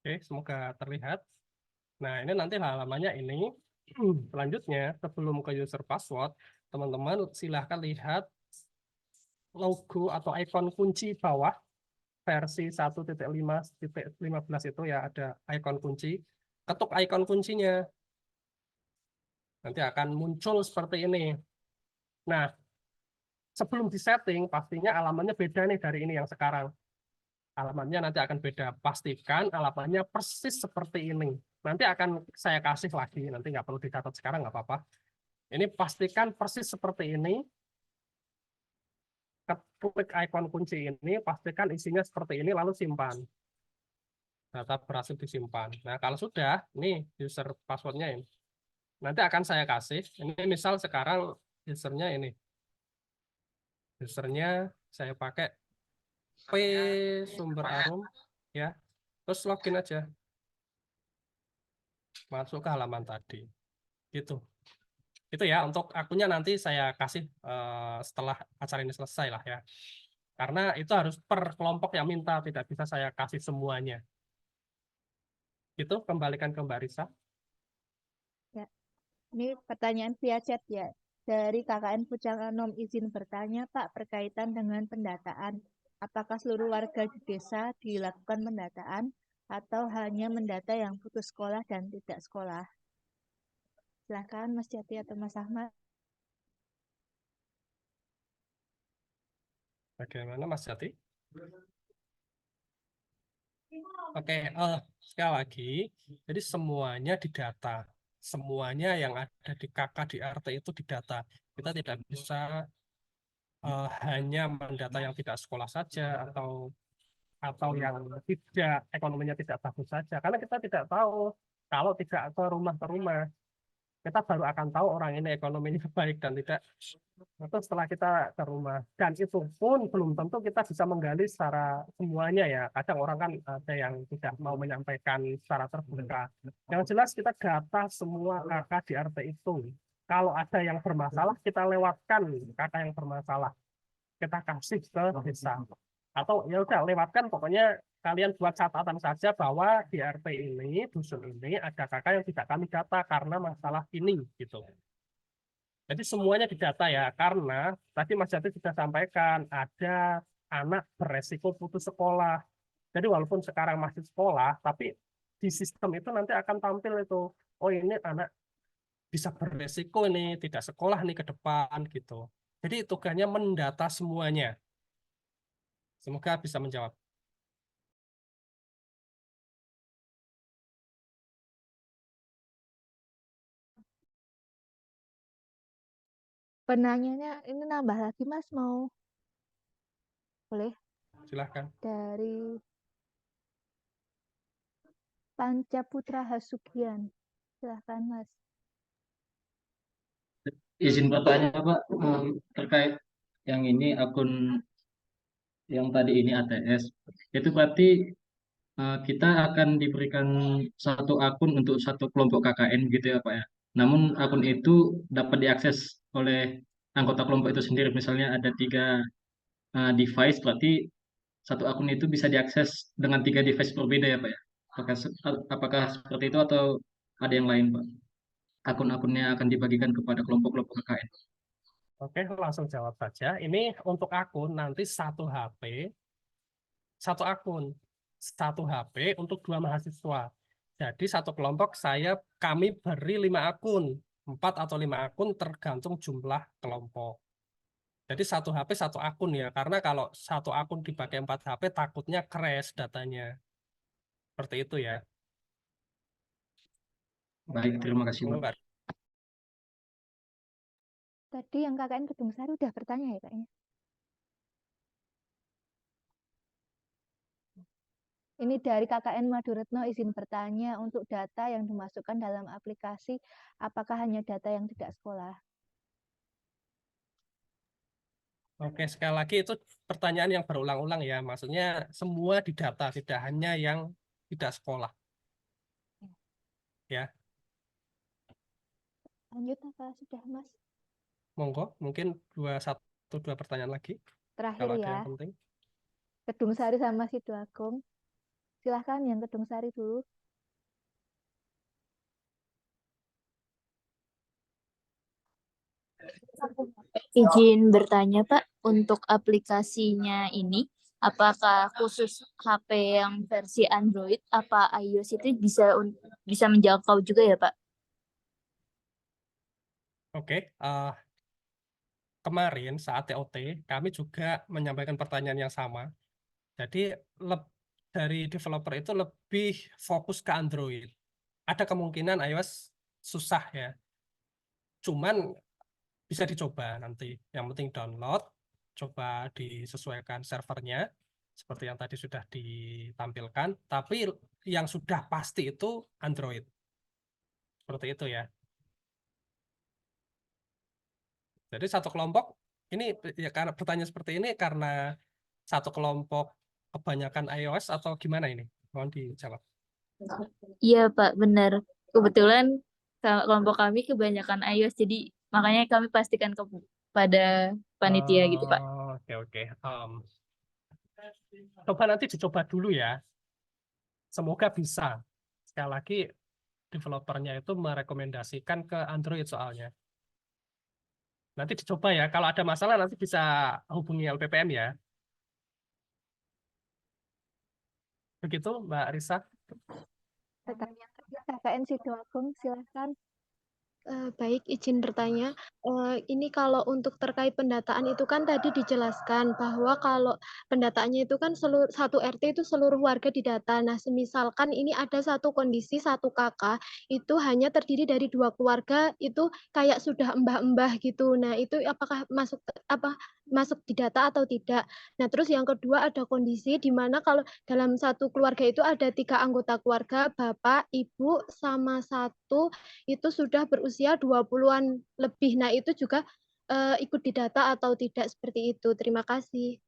Oke, semoga terlihat. Nah, ini nanti halamannya ini. Selanjutnya, sebelum ke user password, teman-teman silahkan lihat logo atau ikon kunci bawah versi 1.5.15 itu ya, ada ikon kunci. Ketuk ikon kuncinya. Nanti akan muncul seperti ini. Nah, sebelum disetting, pastinya alamatnya beda nih dari ini yang sekarang. Alamatnya nanti akan beda. Pastikan alamatnya persis seperti ini. Nanti akan saya kasih lagi, nanti nggak perlu dicatat sekarang, nggak apa-apa. Ini pastikan persis seperti ini. Klik ikon kunci ini, pastikan isinya seperti ini, lalu simpan. Data berhasil disimpan. Nah, kalau sudah, nih user passwordnya ini. Nanti akan saya kasih. Ini misal sekarang usernya ini. Usernya saya pakai P sumber arum, ya. Terus login aja. Masuk ke halaman tadi. Gitu. Itu ya, untuk akunnya nanti saya kasih setelah acara ini selesai lah ya. Karena itu harus per kelompok yang minta, tidak bisa saya kasih semuanya. Itu kembalikan ke Mbak Risa. Ya, ini pertanyaan via chat ya. Dari KKN Pucang Anom izin bertanya, Pak, berkaitan dengan pendataan. Apakah seluruh warga di desa dilakukan pendataan atau hanya mendata yang putus sekolah dan tidak sekolah? Silakan Mas Jati atau Mas Ahmad. Bagaimana Mas Jati? Oke, sekali lagi, jadi semuanya didata. Semuanya yang ada di KK, di RT itu didata. Kita tidak bisa hanya mendata yang tidak sekolah saja atau yang tidak ekonominya tidak bagus saja. Karena kita tidak tahu kalau tidak ke rumah kita baru akan tahu orang ini ekonominya baik dan tidak. Itu setelah kita ke rumah. Dan itu pun belum tentu kita bisa menggali secara semuanya ya. Kadang orang kan ada yang tidak mau menyampaikan secara terbuka. Yang jelas kita data semua kakak di RT itu. Kalau ada yang bermasalah, kita lewatkan kakak yang bermasalah. Kita kasih ke desa. Atau ya udah lewatkan, pokoknya kalian buat catatan saja bahwa di RT ini, dusun ini ada kakak yang tidak kami data karena masalah ini gitu. Jadi semuanya didata ya, karena tadi Mas Jati sudah sampaikan ada anak beresiko putus sekolah. Jadi walaupun sekarang masih sekolah, tapi di sistem itu nanti akan tampil itu, oh ini anak bisa beresiko ini tidak sekolah nih ke depan gitu. Jadi tugasnya mendata semuanya. Semoga bisa menjawab. Penanyanya ini nambah lagi Mas, mau boleh? Silahkan. Dari Panca Putra Hasugian. Silahkan Mas. Izin bertanya Pak, terkait yang ini akun yang tadi ini ATS, itu berarti kita akan diberikan satu akun untuk satu kelompok KKN gitu ya Pak ya. Namun akun itu dapat diakses oleh anggota kelompok itu sendiri. Misalnya ada 3 device, berarti satu akun itu bisa diakses dengan 3 device berbeda ya Pak ya. Apakah seperti itu atau ada yang lain Pak? Akun-akunnya akan dibagikan kepada kelompok-kelompok KKN. Oke, langsung jawab saja. Ini untuk akun nanti satu akun, satu HP untuk 2 mahasiswa. Jadi satu kelompok kami beri 5 akun, 4 atau 5 akun tergantung jumlah kelompok. Jadi satu HP satu akun ya, karena kalau satu akun dipakai 4 HP takutnya crash datanya. Seperti itu ya. Baik, terima kasih, Monggo, Pak. Mbak. Tadi yang KKN Kedung Sari udah bertanya ya kayaknya. Ini dari KKN Maduretno izin bertanya untuk data yang dimasukkan dalam aplikasi, apakah hanya data yang tidak sekolah? Oke, sekali lagi itu pertanyaan yang berulang-ulang ya. Maksudnya semua didata, tidak hanya yang tidak sekolah. Ya, Lanjut apa sudah Mas? monggo. Mungkin dua pertanyaan lagi. Terakhir Kalau ada ya, yang penting. Kedung Sari sama Sidoagung. Silahkan yang Kedung Sari dulu. Izin bertanya, Pak, untuk aplikasinya ini, apakah khusus HP yang versi Android, apa iOS itu bisa menjangkau juga ya, Pak? Oke, kemarin saat TOT kami juga menyampaikan pertanyaan yang sama. Jadi dari developer itu lebih fokus ke Android. Ada kemungkinan iOS susah ya. Cuman bisa dicoba nanti. Yang penting download, coba disesuaikan servernya seperti yang tadi sudah ditampilkan. Tapi yang sudah pasti itu Android. Seperti itu ya. Jadi satu kelompok ini ya karena pertanyaan seperti ini karena satu kelompok kebanyakan iOS atau gimana ini? Mohon dijawab. Iya, Pak, benar. Kebetulan kelompok kami kebanyakan iOS, jadi makanya kami pastikan kepada panitia gitu, Pak. Oke, oke. Coba nanti dicoba dulu ya. Semoga bisa. Sekali lagi, developernya itu merekomendasikan ke Android soalnya. Nanti dicoba ya. Kalau ada masalah nanti bisa hubungi LPPM ya. Begitu, Mbak Risa. KKN Sidoagung, silahkan. Baik, izin bertanya. Ini kalau untuk terkait pendataan itu kan tadi dijelaskan bahwa kalau pendataannya itu kan satu RT itu seluruh warga didata. Nah, semisalkan ini ada satu kondisi satu kakak itu hanya terdiri dari 2 keluarga itu kayak sudah mbah-mbah gitu. Nah, itu apakah masuk didata atau tidak? Nah, terus yang kedua ada kondisi di mana kalau dalam satu keluarga itu ada 3 anggota keluarga, bapak, ibu, sama satu itu sudah berusia 20-an lebih. Nah, itu juga ikut didata atau tidak seperti itu. Terima kasih.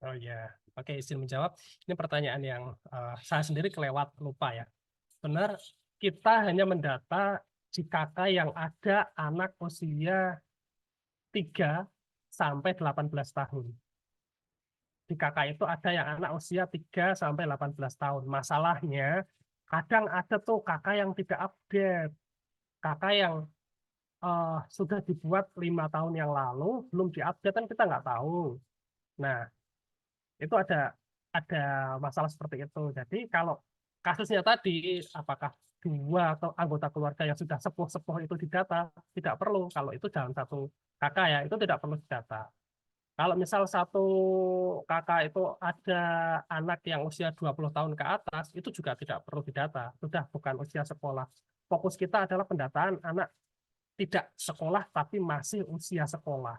Oh ya, oke, izin menjawab. Ini pertanyaan yang saya sendiri kelewat lupa ya. Benar, kita hanya mendata di kakak yang ada anak usia 3 sampai 18 tahun. Di kakak itu ada yang anak usia 3 sampai 18 tahun. Masalahnya, kadang ada tuh kakak yang tidak update. Kakak yang sudah dibuat 5 tahun yang lalu, belum diupdate kan kita nggak tahu. Nah, itu ada masalah seperti itu. Jadi kalau kasusnya tadi, apakah 2 atau anggota keluarga yang sudah sepuh-sepuh itu didata, tidak perlu. Kalau itu dalam satu kakak ya, itu tidak perlu didata. Kalau misal satu kakak itu ada anak yang usia 20 tahun ke atas, itu juga tidak perlu didata. Sudah bukan usia sekolah. Fokus kita adalah pendataan anak tidak sekolah tapi masih usia sekolah.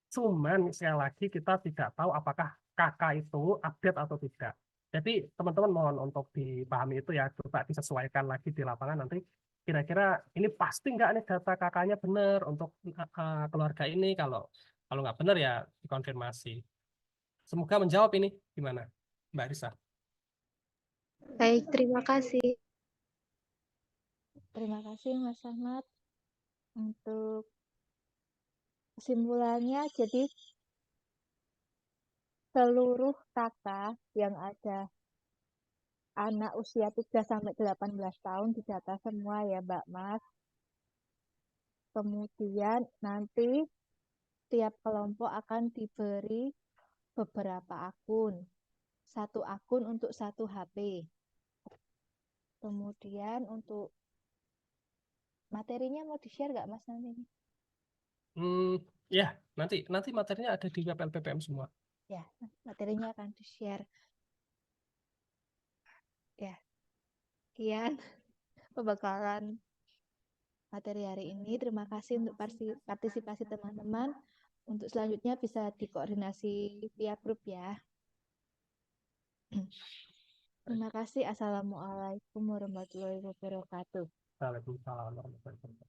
Cuman sekali lagi kita tidak tahu apakah kakak itu update atau tidak. Jadi teman-teman mohon untuk dipahami itu ya, coba disesuaikan lagi di lapangan nanti kira-kira ini pasti nggak nih data kakaknya benar untuk keluarga ini. Kalau nggak benar ya dikonfirmasi. Semoga menjawab ini gimana, Mbak Risa? Baik, terima kasih. Terima kasih Mas Ahmad. Untuk kesimpulannya, jadi seluruh kakak yang ada anak usia 3 sampai 18 tahun didata semua ya Mbak Mas. Kemudian nanti tiap kelompok akan diberi beberapa akun. Satu akun untuk satu HP. Kemudian untuk materinya mau di-share nggak Mas nanti? Ya, nanti materinya ada di web LPPM semua. Ya, materinya akan di-share. Ya, sekian pembekalan materi hari ini. Terima kasih untuk partisipasi teman-teman. Untuk selanjutnya bisa dikoordinasi via grup ya. Terima kasih. Assalamualaikum warahmatullahi wabarakatuh. Waalaikumsalam warahmatullahi wabarakatuh.